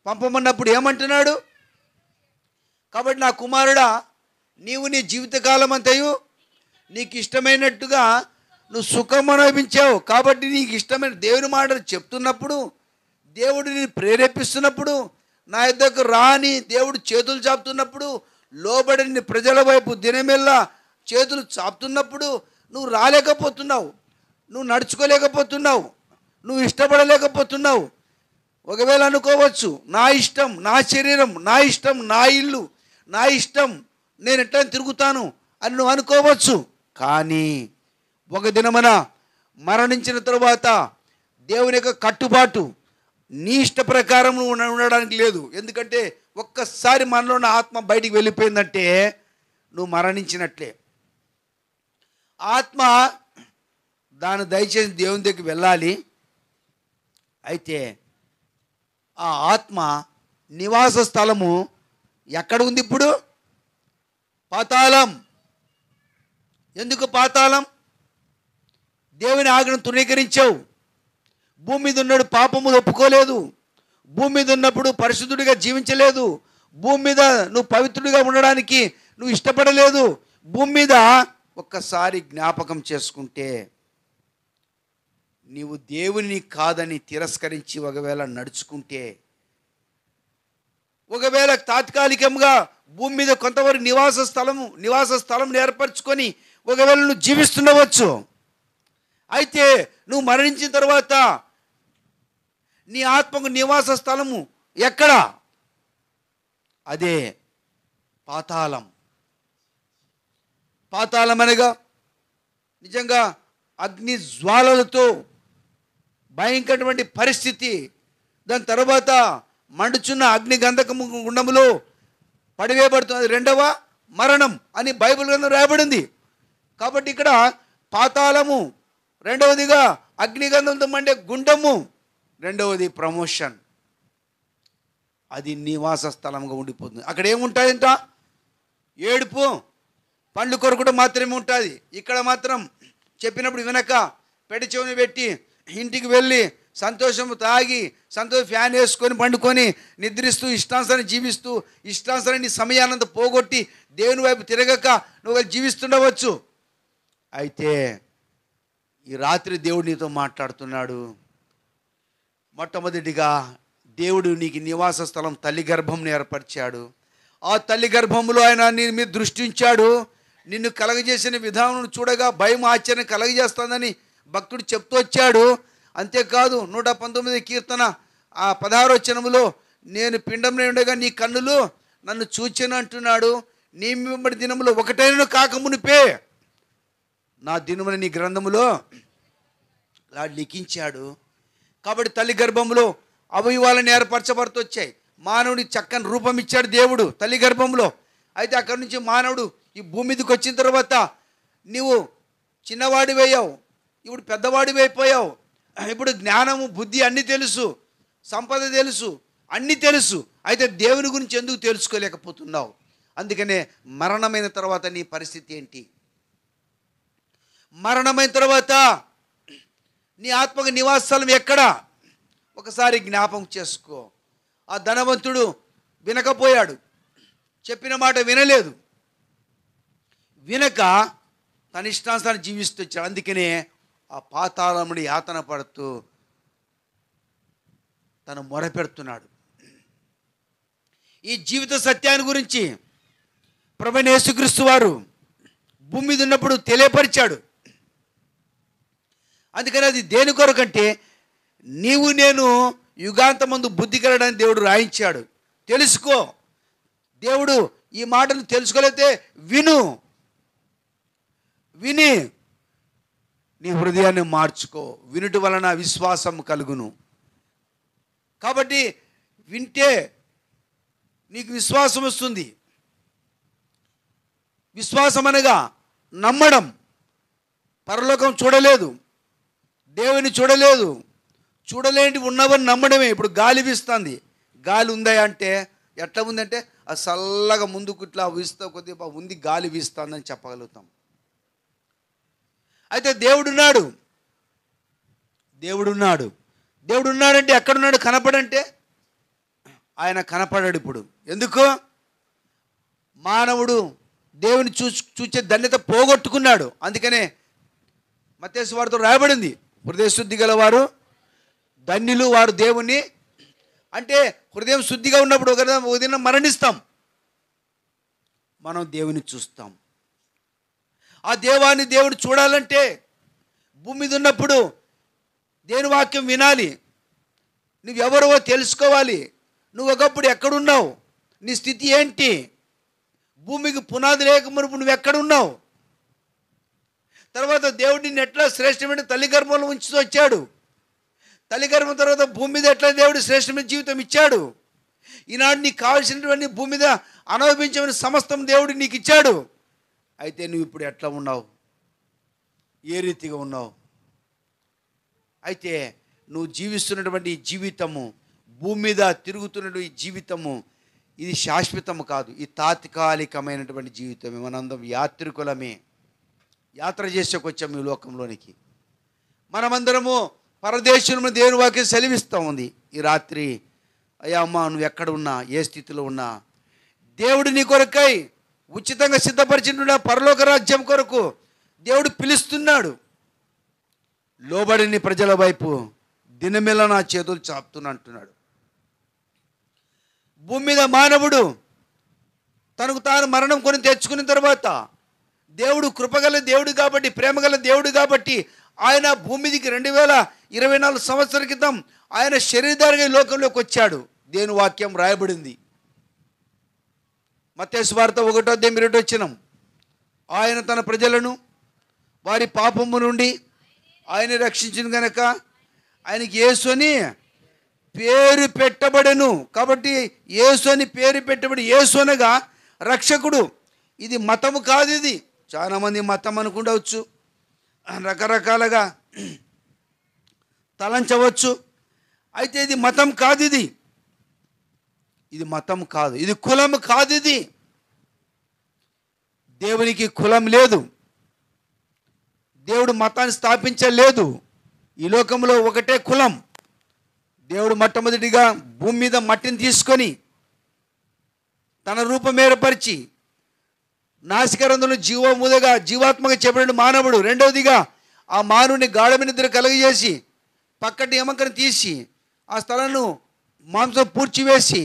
Speaker 1: పంపమన్నప్పుడు ఏమంటున్నాడు? కాబట్టి నా కుమారుడా, నీవు నీ జీవితకాలం అంతయు నీకు ఇష్టమైనట్టుగా నువ్వు సుఖం అనుభవించావు. కాబట్టి నీకు ఇష్టమైన దేవుని మాటలు చెప్తున్నప్పుడు, దేవుడు నేను ప్రేరేపిస్తున్నప్పుడు, నా యొద్దకు రాని దేవుడు చేతులు చాపుతున్నప్పుడు, లోబడిన ప్రజల వైపు దినమెల్లా చేతులు చాపుతున్నప్పుడు నువ్వు రాలేకపోతున్నావు, నువ్వు నడుచుకోలేకపోతున్నావు, నువ్వు ఇష్టపడలేకపోతున్నావు. ఒకవేళ అనుకోవచ్చు, నా ఇష్టం, నా శరీరం, నా ఇష్టం, నా ఇల్లు, నా ఇష్టం, నేను ఎట్లా తిరుగుతాను అని నువ్వు అనుకోవచ్చు. కానీ ఒక దినమున మరణించిన తరువాత దేవుని యొక్క కట్టుబాటు నీ ఇష్ట ప్రకారం నువ్వు ఉండడానికి లేదు. ఎందుకంటే ఒక్కసారి మనలో ఉన్న ఆత్మ బయటికి వెళ్ళిపోయిందంటే నువ్వు మరణించినట్లే. ఆత్మ దాన్ని దయచేసి దేవుని దగ్గరికి వెళ్ళాలి. అయితే ఆ ఆత్మ నివాస స్థలము ఎక్కడ ఉంది ఇప్పుడు? పాతాళం. ఎందుకు పాతాళం? దేవుని ఆజ్ఞను తృణీకరించావు. భూమి మీద ఉన్నాడు పాపము ఒప్పుకోలేదు, భూమి మీద ఉన్నప్పుడు పరిశుద్ధుడిగా జీవించలేదు, భూమి మీద నువ్వు పవిత్రుడిగా ఉండడానికి నువ్వు ఇష్టపడలేదు. భూమి మీద ఒక్కసారి జ్ఞాపకం చేసుకుంటే, నీవు దేవుని కాదని తిరస్కరించి ఒకవేళ నడుచుకుంటే, ఒకవేళ తాత్కాలికంగా భూమి మీద కొంతవరకు నివాస స్థలం ఏర్పరచుకొని ఒకవేళ నువ్వు జీవిస్తుండవచ్చు. అయితే నువ్వు మరణించిన తర్వాత నీ ఆత్మకు నివాస స్థలము ఎక్కడ? అదే పాతాళం. పాతాళం అనగా నిజంగా అగ్ని జ్వాలలతో భయంకరమైన పరిస్థితి. దాని తర్వాత మండుచున్న అగ్ని గంధకము గుండములో పడివేయబడుతుంది. 2వ మరణం అని బైబిల్ గ్రంథం రాయబడింది. కాబట్టి ఇక్కడ పాతాళము, 2వదిగా అగ్నిగంధంతో మండే గుండము, 2వది ప్రమోషన్. అది నివాస స్థలంగా ఉండిపోతుంది. అక్కడ ఏముంటుందంట? ఏడుపు, పండ్లు కొరకడం మాత్రమే ఉంటుంది. ఇక్కడ మాత్రం చెప్పినప్పుడు వినక పెడి చెవిని పెట్టి ఇంటికి వెళ్ళి సంతోషము తాగి ఫ్యాన్ వేసుకొని పండుకొని నిద్రిస్తూ ఇష్టానుసారం జీవిస్తూ ఇష్టానుసారం నీ సమయానంత పోగొట్టి దేవుని వైపు తిరగక నువ్వు జీవిస్తుండవచ్చు. అయితే ఈ రాత్రి దేవుడు నీతో మాట్లాడుతున్నాడు. మొట్టమొదటిగా దేవుడు నీకు నివాస స్థలం తల్లి గర్భంను ఏర్పరిచాడు. ఆ తల్లి గర్భంలో ఆయన నీ మీద దృష్టి ఉంచాడు. నిన్ను కలగజేసిన విధానం చూడగా భయం ఆశ్చర్యం కలగజేస్తుందని భక్తుడు చెప్తూ వచ్చాడు. అంతేకాదు 119 కీర్తన 16వ వచనములో నేను పిండంలో ఉండగా నీ కన్నులు నన్ను చూచెను అంటున్నాడు. నీ వెంబడి దినములో ఒకటైనను కాకమునిపే నా దినమున నీ గ్రంథములో లిఖించాడు. కాబట్టి తల్లి గర్భంలో అవయవాలను ఏర్పరచబడుతూ వచ్చాయి. మానవుడికి చక్కని రూపం ఇచ్చాడు దేవుడు తల్లి గర్భంలో. అయితే అక్కడి నుంచి మానవుడు ఈ భూమి మీదకి వచ్చిన తర్వాత నీవు చిన్నవాడివయ్యావు, ఇప్పుడు పెద్దవాడివైపోయావు. ఇప్పుడు జ్ఞానము బుద్ధి అన్నీ తెలుసు, సంపద తెలుసు, అన్నీ తెలుసు. అయితే దేవుని గురించి ఎందుకు తెలుసుకోలేకపోతున్నావు? అందుకనే మరణమైన తర్వాత నీ పరిస్థితి ఏంటి? మరణమైన తర్వాత నీ ఆత్మకు నివాసస్థలం ఎక్కడా? ఒకసారి జ్ఞాపకం చేసుకో. ఆ ధనవంతుడు వినకపోయాడు, చెప్పిన మాట వినలేదు. వినక తన ఇష్టానుసారం జీవిస్తూ వచ్చాడు. అందుకనే ఆ పాతాళముడి యాతన పడుతూ తను మొరపెడుతున్నాడు. ఈ జీవిత సత్యాన్ని గురించి ప్రభువైన యేసుక్రీస్తు వారు భూమి మీద ఉన్నప్పుడు తెలియపరిచాడు. అందుకని అది దేని కొరకంటే నీవు నేను యుగాంతమందు బుద్ధి కలగడానికి దేవుడు రాయించాడు. తెలుసుకో. దేవుడు ఈ మాటను తెలుసుకోలేతే విని నీ హృదయాన్ని మార్చుకో. వినుట వలన విశ్వాసం కలుగును. కాబట్టి వింటే నీకు విశ్వాసం వస్తుంది. విశ్వాసం అనగా నమ్మడం. పరలోకం చూడలేదు, దేవుని చూడలేదు, చూడలేని ఉన్నవని నమ్మడమే. ఇప్పుడు గాలి వీస్తుంది. గాలి ఉందా అంటే ఎట్లా ఉందంటే ఆ చల్లగా ముందుకు ఇట్లా వీస్తా కొద్దిగా ఉంది, గాలి వీస్తుందని చెప్పగలుగుతాం. అయితే దేవుడున్నాడు. దేవుడున్నాడంటే ఎక్కడున్నాడు? కనపడంటే ఆయన కనపడాడు. ఇప్పుడు ఎందుకు? మానవుడు దేవుని చూచే ధన్యత పోగొట్టుకున్నాడు. అందుకనే మత్తయి సువార్తలో రాయబడింది, హృదయ శుద్ధి గల వారు ధన్యులు, వారు దేవుని. అంటే హృదయం శుద్ధిగా ఉన్నప్పుడు ఒక దినం మరణిస్తాం, మనం దేవుని చూస్తాం. ఆ దేవుడు చూడాలంటే భూమి మీద ఉన్నప్పుడు దేవుని వాక్యం వినాలి, నువ్వెవరో తెలుసుకోవాలి. నువ్వు ఒకప్పుడు ఎక్కడున్నావు, నీ స్థితి ఏంటి? భూమికి పునాది లేకమునుపు నువ్వు ఎక్కడున్నావు? తర్వాత దేవుడు నిన్ను ఎట్లా శ్రేష్టమైన తల్లి గర్భంలో ఉంచుతూ వచ్చాడు. తల్లి గర్భం తర్వాత భూమి మీద ఎట్లా దేవుడు శ్రేష్టమైన జీవితం ఇచ్చాడు. ఈనాడు నీకు కావాల్సినటువంటి భూమి మీద అనుభవించమని సమస్తం దేవుడు నీకు ఇచ్చాడు. అయితే నువ్వు ఇప్పుడు ఎట్లా ఉన్నావు? ఏ రీతిగా ఉన్నావు? అయితే నువ్వు జీవిస్తున్నటువంటి ఈ జీవితము, భూమి మీద తిరుగుతున్నటువంటి ఈ జీవితము, ఇది శాశ్వతము కాదు. ఇది తాత్కాలికమైనటువంటి జీవితమే. మనందరం యాత్రికులమే, యాత్ర చేసేకొచ్చాము ఈ లోకంలోనికి. మనమందరము పరదేశంలో దేవుని వాక్యం సెలవిస్తూ ఉంది. ఈ రాత్రి అయ్యా అమ్మ, నువ్వు ఎక్కడ ఉన్నా, ఏ స్థితిలో ఉన్నా, దేవుడు నీ కొరకై ఉచితంగా సిద్ధపరిచిన పరలోక రాజ్యం కొరకు దేవుడు పిలుస్తున్నాడు. లోబడిని ప్రజల వైపు దినమెల్ల నా చేతులు చాపుతున్నా అంటున్నాడు. భూమి మీద మానవుడు తనకు తాను మరణం కొని తెచ్చుకున్న తర్వాత దేవుడు కృపగల దేవుడు కాబట్టి, ప్రేమగల దేవుడు కాబట్టి ఆయన భూమిదికి 2024 సంవత్సరాల క్రితం ఆయన శరీరధారిగా లోకంలోకి వచ్చాడు. దేవుని వాక్యం రాయబడింది. మత్తయి సువార్త 1:2 ఆయన తన ప్రజలను వారి పాపము నుండి ఆయన రక్షించిన గనక ఆయనకి యేసు అని పేరు పెట్టబడెను. కాబట్టి యేసు అని పేరు పెట్టబడి, యేసు అనగా రక్షకుడు. ఇది మతము కాదు. ఇది చాలామంది మతం అనుకుంటవచ్చు, రకరకాలుగా తలంచవచ్చు. అయితే ఇది మతం కాదు. ఇది మతం కాదు, ఇది కులం కాదు. ఇది దేవునికి కులం లేదు, దేవుడు మతాన్ని స్థాపించలేదు. ఈ లోకంలో ఒకటే కులం. దేవుడు మొట్టమొదటిగా భూమి మీద మట్టిని తీసుకొని తన రూపం ఏర్పరిచి నాసికారంధంలో జీవాత్మగా చెప్పబడిన మానవుడు. రెండవదిగా ఆ మానవుని గాఢమైన నిద్ర కలుగజేసి పక్కటి ఎముకను తీసి
Speaker 2: ఆ స్థలాన్ని మాంసం పూడ్చివేసి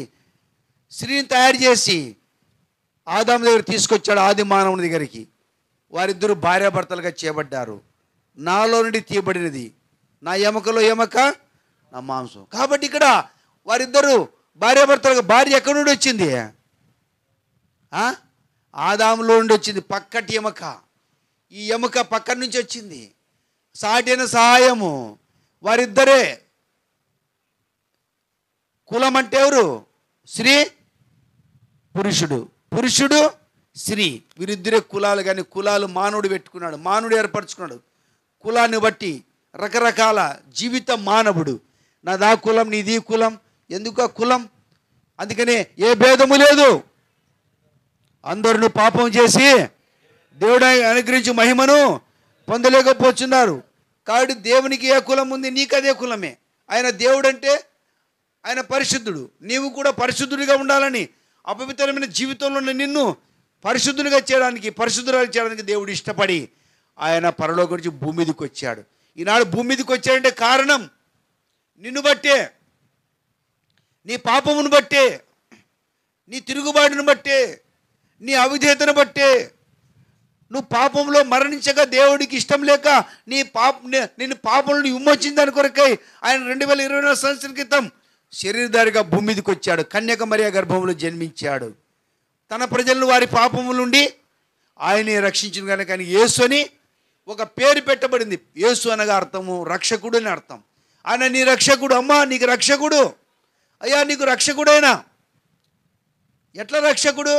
Speaker 2: స్త్రీని తయారు చేసి ఆదాము దగ్గర తీసుకొచ్చాడు, ఆది మానవుని దగ్గరికి. వారిద్దరూ భార్యాభర్తలుగా చేయబడ్డారు. నాలో నుండి తీయబడినది నా ఎముకలో ఎముక, నా మాంసం. కాబట్టి ఇక్కడ వారిద్దరూ భార్యాభర్తలుగా, భార్య ఎక్కడి నుండి వచ్చింది? ఆదాములో నుండి వచ్చింది. పక్కటి ఎముక, ఈ ఎముక పక్కన నుంచి వచ్చింది. సాటిన సహాయము. వారిద్దరే. కులం అంటే ఎవరు? స్త్రీ, పురుషుడు. పురుషుడు, స్త్రీ, వీరిద్దరే కులాలు. కానీ కులాలు మానవుడు పెట్టుకున్నాడు, మానవుడు ఏర్పరచుకున్నాడు. కులాన్ని బట్టి రకరకాల జీవిత మానవుడు. నాదా కులం, నీది కులం. ఎందుకు ఆ కులం? అందుకనే ఏ భేదము లేదు. అందరూ పాపం చేసి దేవుడు అనుగ్రహించి మహిమను పొందలేకపోతున్నారు. కాబట్టి దేవునికి ఏ కులం ఉంది? నీకు అదే కులమే. ఆయన దేవుడు అంటే ఆయన పరిశుద్ధుడు. నీవు కూడా పరిశుద్ధుడిగా ఉండాలని, అపవిత్రమైన జీవితంలో నిన్ను పరిశుద్ధునిగా చేయడానికి, పరిశుద్ధులుగా చేయడానికి దేవుడు ఇష్టపడి ఆయన పరలోకం నుంచి భూమి మీదకి వచ్చాడు. ఈనాడు భూమి మీదకి వచ్చాడంటే కారణం నిన్ను బట్టే, నీ పాపమును బట్టే, నీ తిరుగుబాటును బట్టే, నీ అవిధేయతను బట్టే. నువ్వు పాపంలో మరణించగా దేవుడికి ఇష్టం లేక నిన్ను పాపంలో విమోచిందని కొరకై ఆయన 2024 సంవత్సరం క్రితం శరీరధారిగా భూమి మీదకి వచ్చాడు. కన్యక మరియ గర్భంలో జన్మించాడు. తన ప్రజలను వారి పాపముల నుండి ఆయనే రక్షించిన కనుక ఆయన యేసు అని ఒక పేరు పెట్టబడింది. యేసు అనగా అర్థము రక్షకుడు అని అర్థం. ఆయన నీ రక్షకుడు. అమ్మా నీకు రక్షకుడు. అయ్యా నీకు రక్షకుడైనా. ఎట్లా రక్షకుడు?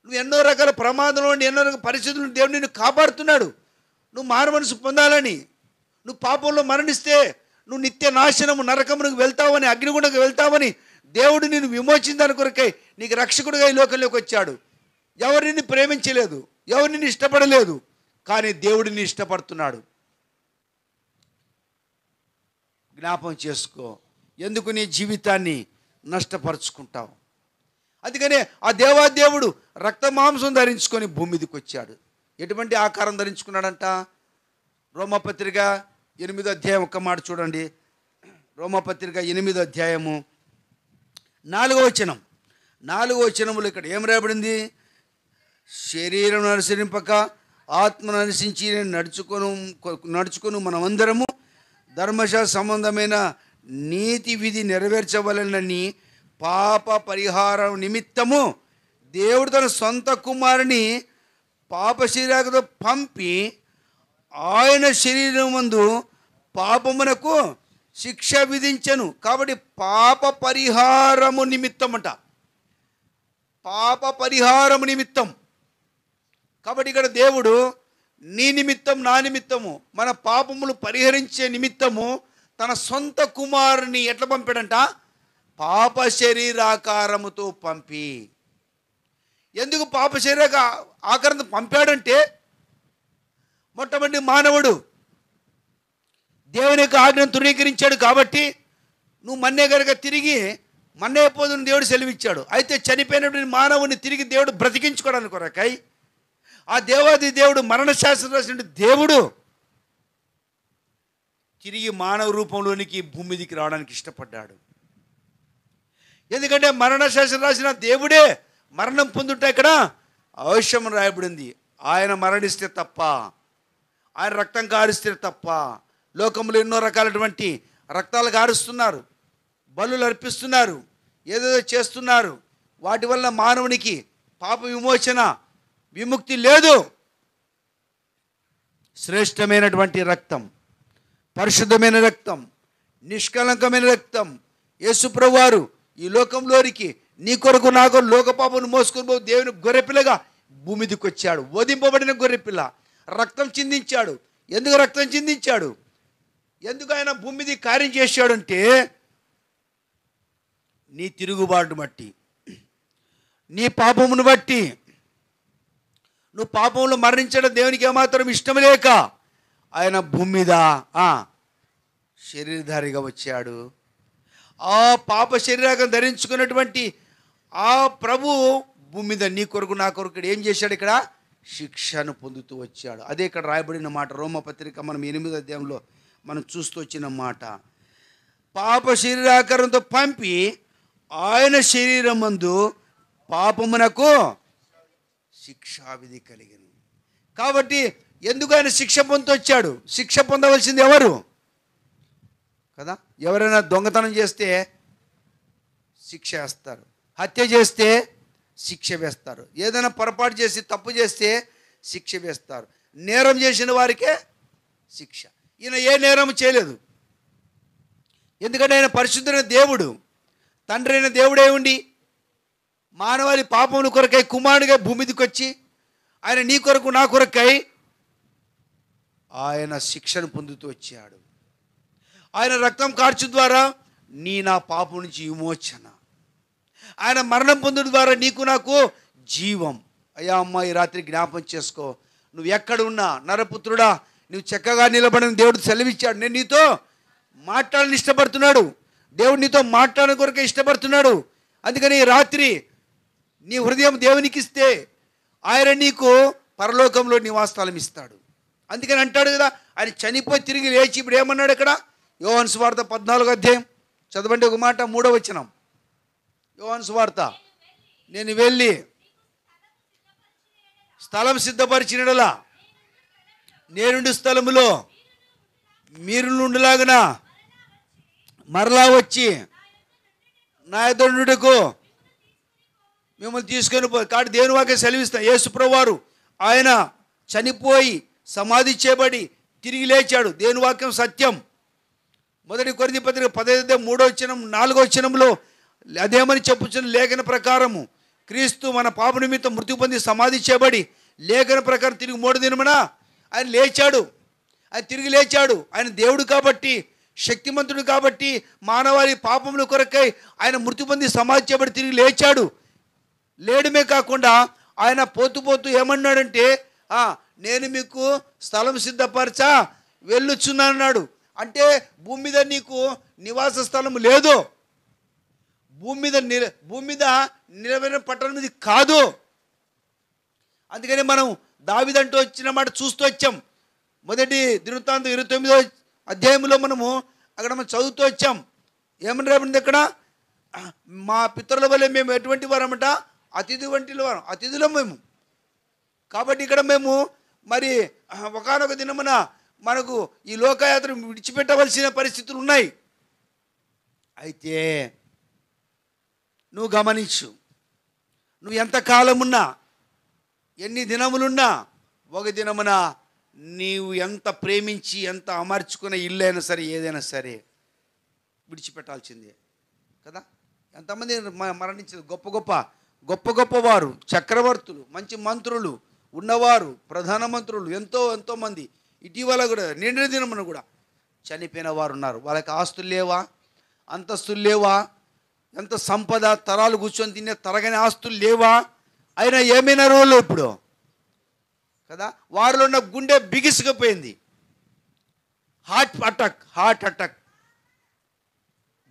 Speaker 2: నువ్వు ఎన్నో రకాల ప్రమాదంలో ఉండి, ఎన్నో రకాల పరిస్థితులను దేవుడు నిన్ను కాపాడుతున్నాడు. నువ్వు మారుమనసు పొందాలని. నువ్వు పాపంలో మరణిస్తే నువ్వు నిత్య నాశనము, నరకమునకు వెళ్తావని, అగ్నిగుండకు వెళ్తావని దేవుడు నిన్ను విమోచిందని కొరకై నీకు రక్షకుడిగా ఈ లోకంలోకి వచ్చాడు. ఎవరు నిన్ను ప్రేమించలేదు, ఎవరు నిన్ను ఇష్టపడలేదు, కానీ దేవుడు నిన్ను ఇష్టపడుతున్నాడు. జ్ఞాపం చేసుకో. ఎందుకు నీ జీవితాన్ని నష్టపరుచుకుంటావు? అందుకనే ఆ దేవాదేవుడు రక్త మాంసం ధరించుకొని భూమి మీదకి వచ్చాడు. ఎటువంటి ఆకారం ధరించుకున్నాడంట? రోమపత్రిక 8వ అధ్యాయం ఒక్క మాట చూడండి. రోమపత్రిక 8వ అధ్యాయము 4వ వచనం. 4వ వచనములు ఇక్కడ ఏం రాయబడింది? శరీరం అనుసరింపక ఆత్మను అనుసరించి నడుచుకొని మనమందరము ధర్మశాస్త్ర సంబంధమైన నీతి విధి నెరవేర్చవలనని పాప పరిహారం నిమిత్తము దేవుడు తన సొంత కుమారుని పాప శరీరముతో పంపి ఆయన శరీరం మందు పాపమునకు శిక్ష విధించను. కాబట్టి పాప పరిహారము నిమిత్తం అంట. పాప పరిహారము నిమిత్తం. కాబట్టి ఇక్కడ దేవుడు నీ నిమిత్తం, నా నిమిత్తము, మన పాపములు పరిహరించే నిమిత్తము తన సొంత కుమారుని ఎట్లా పంపాడంట? పాప శరీరాకారముతో పంపి. ఎందుకు పాప శరీర ఆకారంతో పంపాడంటే, మొట్టమొదటి మానవుడు దేవుని యొక్క ఆజ్ఞను తృణీకరించాడు. కాబట్టి నువ్వు మన్నే కనుక తిరిగి మన్నైపోదుని దేవుడు సెలవిచ్చాడు. అయితే చనిపోయినటువంటి మానవుని తిరిగి దేవుడు బ్రతికించుకోవడానికి కొరకై ఆ దేవాది దేవుడు, మరణశాస్త్రం రాసిన దేవుడు తిరిగి మానవ రూపంలోనికి భూమి మీదకి రావడానికి ఇష్టపడ్డాడు. ఎందుకంటే మరణశాస్త్రం రాసిన దేవుడే మరణం పొందుట ఇక్కడ అవశ్యం రాయబడింది. ఆయన మరణిస్తే తప్ప, ఆయన రక్తం కారుస్తే తప్ప. లోకంలో ఎన్నో రకాలటువంటి రక్తాలు కారుస్తున్నారు, బలులు అర్పిస్తున్నారు, ఏదేదో చేస్తున్నారు. వాటి వల్ల మానవునికి పాప విమోచన, విముక్తి లేదు. శ్రేష్టమైనటువంటి రక్తం, పరిశుద్ధమైన రక్తం, నిష్కలంకమైన రక్తం యేసుప్రభువారు ఈ లోకంలోనికి నీ కొరకు నా కొరకు లోక పాపను మోసుకొని పోయి దేవుని గొర్రెపిల్లగా భూమి మీదకి వచ్చాడు. వధింపబడిన గొర్రెపిల్ల రక్తం చిందించాడు. ఎందుకు రక్తం చిందించాడు? ఎందుకు ఆయన భూమి మీద కార్యం చేశాడంటే, నీ తిరుగుబాటును బట్టి, నీ పాపమును బట్టి. నువ్వు పాపంలో మరణించడం దేవునికి ఏమాత్రం ఇష్టం లేక ఆయన భూమి మీద శరీరధారిగా వచ్చాడు. ఆ పాప శరీరాన్ని ధరించుకున్నటువంటి ఆ ప్రభు భూమి మీద నీ కొరకు నా కొరకు ఏం చేశాడు? ఇక్కడ శిక్షను పొందుతూ వచ్చాడు. అదే ఇక్కడ రాయబడిన మాట. రోమపత్రిక మనం 8వ అధ్యాయంలో మనం చూస్తూ వచ్చిన మాట. పాప శరీరాకారంతో పంపి ఆయన శరీరమందు పాపమునకు శిక్షావిధి కలిగను. కాబట్టి ఎందుకు ఆయన శిక్ష పొందుతూ వచ్చాడు? శిక్ష పొందవలసింది ఎవరు కదా? ఎవరైనా దొంగతనం చేస్తే శిక్ష వేస్తారు, హత్య చేస్తే శిక్ష వేస్తారు, ఏదైనా పొరపాటు చేసి తప్పు చేస్తే శిక్ష వేస్తారు. నేరం చేసిన వారికే శిక్ష. ఈయన ఏ నేరం చేయలేదు. ఎందుకంటే ఆయన పరిశుద్ధమైన దేవుడు, తండ్రి అయిన దేవుడే ఉండి మానవాళి పాపముల కొరకై కుమారుడిగా భూమి మీదకి వచ్చి ఆయన నీ కొరకు నా కొరకై ఆయన శిక్షను పొందుతూ వచ్చాడు. ఆయన రక్తం కార్చు ద్వారా నా పాపం నుంచి విమోచన, ఆయన మరణం పొందడం ద్వారా నీకు నాకు జీవం. అయ్యా అమ్మ, ఈ రాత్రి జ్ఞాపం చేసుకో. నువ్వు ఎక్కడ ఉన్నా నరపుత్రుడా, నువ్వు చక్కగా నిలబడిన దేవుడు సెలవిచ్చాడు. నేను నీతో మాట్లాడాలని ఇష్టపడుతున్నాడు. దేవుడు నీతో మాట్లాడడం కొరకే ఇష్టపడుతున్నాడు. అందుకని ఈ రాత్రి నీ హృదయం దేవునికి ఇస్తే ఆయన నీకు పరలోకంలో నివాసస్థలం ఇస్తాడు. అందుకని అంటాడు కదా, ఆయన చనిపోయి తిరిగి లేచి ఇప్పుడు ఏమన్నాడు ఇక్కడ? యోహాను సువార్త 14వ అధ్యాయం చదవండి ఒక మాట, 3వ వచనం. యోహాను సువార్త, నేను వెళ్ళి స్థలం సిద్ధపరిచినలా నేనుండి స్థలములో మీరు నుండిలాగున మరలా వచ్చి నా ఎదురుకు మిమ్మల్ని తీసుకొని పోయి. కాబట్టి దేవుని వాక్యం సెలవిస్తాం. యేసుప్రభువారు ఆయన చనిపోయి సమాధి చేయబడి తిరిగి లేచాడు. దేవుని వాక్యం సత్యం. 1 కొరింథీ పత్రిక 15:3-4 అదేమని చెప్పుచున్న లేఖన ప్రకారము క్రీస్తు మన పాప నిమిత్తం మృతి పొంది సమాధి చేయబడి లేఖన ప్రకారం తిరిగి 3వ దినమున ఆయన లేచాడు. ఆయన తిరిగి లేచాడు. ఆయన దేవుడు కాబట్టి, శక్తిమంతుడు కాబట్టి, మానవాళి పాపముల కొరకై ఆయన మృతి పొంది సమాధి చేయబడి తిరిగి లేచాడు. లేడమే కాకుండా ఆయన పోతూ పోతూ ఏమన్నాడంటే, నేను మీకు స్థలం సిద్ధపరచా వెళ్ళొచ్చున్నాడు. అంటే భూమి మీద నీకు నివాస స్థలం లేదు, భూమి మీద నిలబడిన పట్టణం ఇది కాదు. అందుకని మనం దావీదంటూ వచ్చిన మాట చూస్తూ వచ్చాం. 1 దినవృత్తాంతం 29వ అధ్యాయంలో మనం చదువుతూ వచ్చాం. ఏమని రాబడింది అక్కడ? మా పితరుల వల్ల మేము ఎటువంటి వారమట? అతిథి వంటి వారం, అతిథులం మేము. కాబట్టి ఇక్కడ మేము మరి ఒకానొక దినమున మనకు ఈ లోకయాత్ర విడిచిపెట్టవలసిన పరిస్థితులు ఉన్నాయి. అయితే నువ్వు గమనించు, నువ్వు ఎంతకాలం ఉన్నా, ఎన్ని దినములున్నా, ఒక దినమున నీవు ఎంత ప్రేమించి ఎంత అమర్చుకున్న ఇల్లు అయినా సరే, ఏదైనా సరే విడిచిపెట్టాల్సిందే కదా. ఎంతమంది మరణించారు? గొప్ప గొప్ప వారు, చక్రవర్తులు, మంచి మంత్రులు ఉన్నవారు, ప్రధానమంత్రులు, ఎంతోమంది ఇటీవల కూడా నిండిన దినమున కూడా చనిపోయిన వారు ఉన్నారు. వాళ్ళకి ఆస్తులు లేవా, అంతస్తులు లేవా, ఎంత సంపద, తరాలు కూర్చొని తినే తరగని ఆస్తులు లేవా, అయినా ఏమైనా రోజులు ఇప్పుడు కదా వారిలో ఉన్న గుండె బిగిసిపోయింది. హార్ట్ అటాక్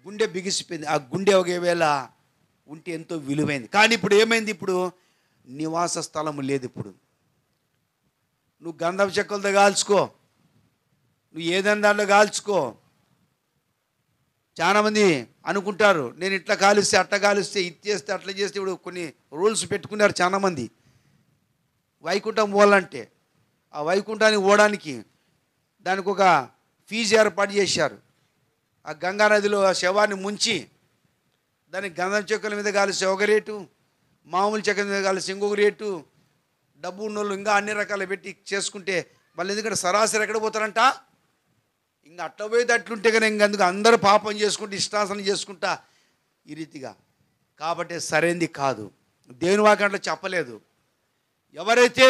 Speaker 2: గుండె బిగిసిపోయింది. ఆ గుండె ఒకవేళ ఉంటే ఎంతో విలువైంది. కానీ ఇప్పుడు ఏమైంది? ఇప్పుడు నివాస స్థలము లేదు. ఇప్పుడు నువ్వు గంధపు చెక్కలతో కాల్చుకో, నువ్వు ఏదైనా దాంట్లో కాల్చుకో. చాలామంది అనుకుంటారు, నేను ఇట్లా కాలుస్తే అట్లా కాలుస్తే ఇది చేస్తే అట్లా చేస్తే. ఇప్పుడు కొన్ని రూల్స్ పెట్టుకున్నారు చాలామంది. వైకుంఠం పోవాలంటే ఆ వైకుంఠానికి పోవడానికి దానికి ఒక ఫీజు ఏర్పాటు చేశారు. ఆ గంగా నదిలో ఆ శవాన్ని ముంచి దానికి గంధం చెక్కల మీద కాలిస్తే ఒక రేటు, మామూలు చెక్కల మీద కాలిస్తే ఇంకొక రేటు, డబ్బు ఉన్నోళ్ళు ఇంకా అన్ని రకాలు పెట్టి చేసుకుంటే మళ్ళీ ఎందుకంటే సరాసరి ఎక్కడ పోతారంట? ఇంకా అట్లా పోయేది అట్లుంటే కానీ ఇంకెందుకు అందరూ పాపం చేసుకుంటూ ఇష్టాసనం చేసుకుంటా ఈ రీతిగా. కాబట్టి సరైనది కాదు. దేవుని వాక్యం అట్లా చెప్పలేదు. ఎవరైతే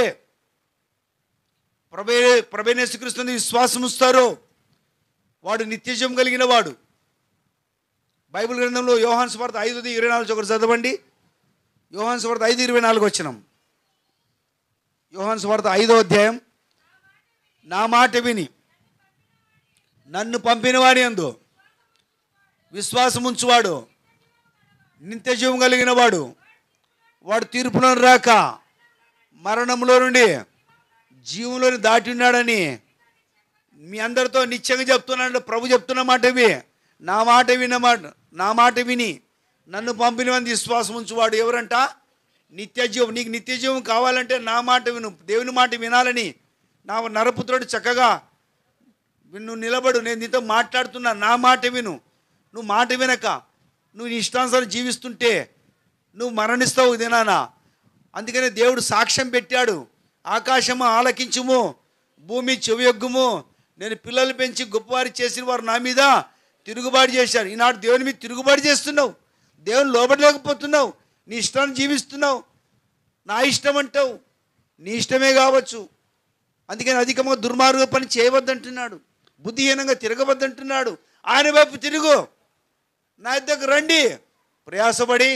Speaker 2: ప్రభువైన యేసుక్రీస్తుని విశ్వాసం ఉంచుతారో వాడు నిత్యజీవం కలిగిన వాడు. బైబిల్ గ్రంథంలో యోహాను సువార్త 5:24 ఒకటి చదవండి. యోహాను సువార్త 5:24 వచనం. యోహాను సువార్త 5వ అధ్యాయం. నా మాట విని నన్ను పంపిన వాడి యందు విశ్వాసం ఉంచువాడు నిత్యజీవం కలిగిన వాడు, వాడు తీర్పులో రాక మరణంలో నుండి జీవంలోని దాటి ఉన్నాడని మీ అందరితో నిత్యంగా చెప్తున్నాడు. ప్రభు చెప్తున్న మాట ఇవి. నా మాట విని నన్ను పంపినవని విశ్వాసం ఉంచువాడు ఎవరంట? నిత్యజీవం. నీకు నిత్యజీవం కావాలంటే నా మాట విను, దేవుని మాట వినాలని నా నరపుత్రుడు చక్కగా నువ్వు నిలబడు, నేను నీతో మాట్లాడుతున్నా, నా మాట విను. నువ్వు మాట వినక నువ్వు నీ ఇష్టానుసారం జీవిస్తుంటే నువ్వు మరణిస్తావు దినానా. అందుకనే దేవుడు సాక్ష్యం పెట్టాడు, ఆకాశము ఆలకించుము, భూమి చెవియొగ్గుము, నేను పిల్లలు పెంచి గొప్పవారి చేసిన వారు నా మీద తిరుగుబాటు చేశారు. ఈనాడు దేవుని మీద తిరుగుబాటు చేస్తున్నావు, దేవుని లోబడలేకపోతున్నావు, నీ ఇష్టాన్ని జీవిస్తున్నావు, నా ఇష్టం అంటావు. నీ ఇష్టమే కావచ్చు, అందుకని అధికంగా దుర్మార్గ పని చేయవద్దంటున్నాడు, బుద్ధిహీనంగా తిరగవద్దంటున్నాడు. ఆయన వైపు తిరుగు, నా దగ్గర రండి, ప్రయాసపడి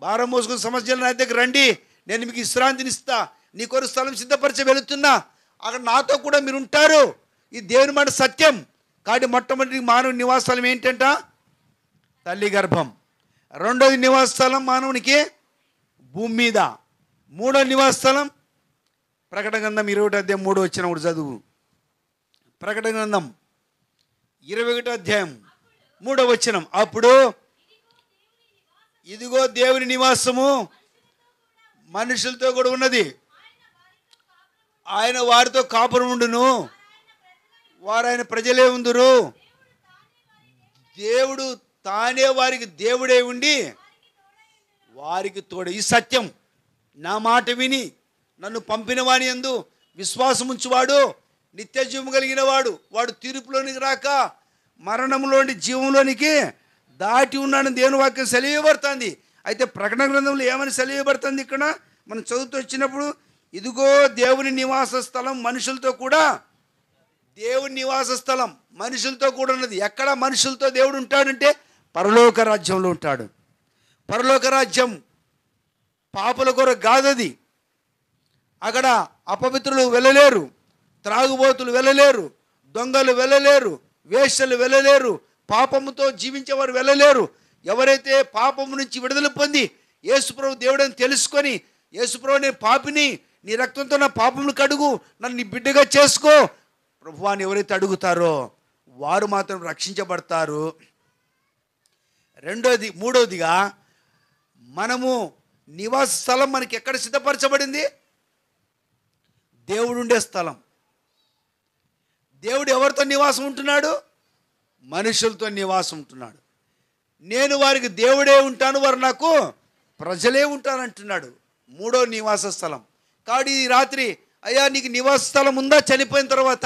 Speaker 2: భారం మోసుకున్న సమస్యలు నా దగ్గర రండి, నేను మీకు విశ్రాంతిని ఇస్తా, నీ కొరకు స్థలం సిద్ధపరిచి వెళుతున్నా, అక్కడ నాతో కూడా మీరు ఉంటారు. ఈ దేవుని మాట సత్యం. కాబట్టి మొట్టమొదటి మానవుని నివాస స్థలం ఏంటంట? తల్లి గర్భం. రెండోది నివాస స్థలం మానవునికి భూమి మీద. మూడో నివాస స్థలం ప్రకటన గ్రంథం 21 వచ్చినప్పుడు చదువు. ప్రకటన గ్రంథం 21 అప్పుడు ఇదిగో దేవుని నివాసము మనుషులతో కూడా ఉన్నది, ఆయన వారితో కాపురం ఉండును, వారు ఆయన ప్రజలే ఉందురు, దేవుడు తానే వారికి దేవుడే ఉండి వారికి తోడు. ఈ సత్యం. నా మాట విని నన్ను పంపిన వాని యందు విశ్వాసం ఉంచువాడు నిత్య జీవం కలిగిన వాడు, వాడు తీర్పులోనికి రాక మరణంలోని జీవంలోనికి దాటి ఉన్నాడని దేవుని వాక్యం సెలవిబడుతుంది. అయితే ప్రకటన గ్రంథంలో ఏమని సెలవిబడుతుంది? ఇక్కడ మనం చదువుతూ వచ్చినప్పుడు ఇదిగో దేవుని నివాస స్థలం మనుషులతో కూడా, దేవుని నివాస స్థలం మనుషులతో కూడా ఉన్నది. ఎక్కడ మనుషులతో దేవుడు ఉంటాడంటే పరలోక రాజ్యంలో ఉంటాడు. పరలోక రాజ్యం పాపుల కొరకు కాదది. అక్కడ అపవిత్రులు వెళ్ళలేరు, త్రాగుబోతులు వెళ్ళలేరు, దొంగలు వెళ్ళలేరు, వేశ్యలు వెళ్ళలేరు, పాపముతో జీవించేవారు వెళ్ళలేరు. ఎవరైతే పాపము నుంచి విడుదల పొంది యేసుప్రభు దేవుడని తెలుసుకొని, యేసుప్రభు నేను పాపిని, నీ రక్తంతో నా పాపమును కడుగు, నన్ను నీ బిడ్డగా చేసుకో ప్రభువాన్ని ఎవరైతే అడుగుతారో వారు మాత్రం రక్షించబడతారు. మూడవదిగా మనము నివాస స్థలం మనకి ఎక్కడ సిద్ధపరచబడింది? దేవుడు ఉండే స్థలం. దేవుడు ఎవరితో నివాసం ఉంటున్నాడు? మనుషులతో నివాసం ఉంటున్నాడు. నేను వారికి దేవుడే ఉంటాను, వారు నాకు ప్రజలే ఉంటానంటున్నాడు. మూడో నివాస స్థలం. కాబట్టి ఈ రాత్రి అయ్యా నీకు నివాస స్థలం ఉందా? చనిపోయిన తర్వాత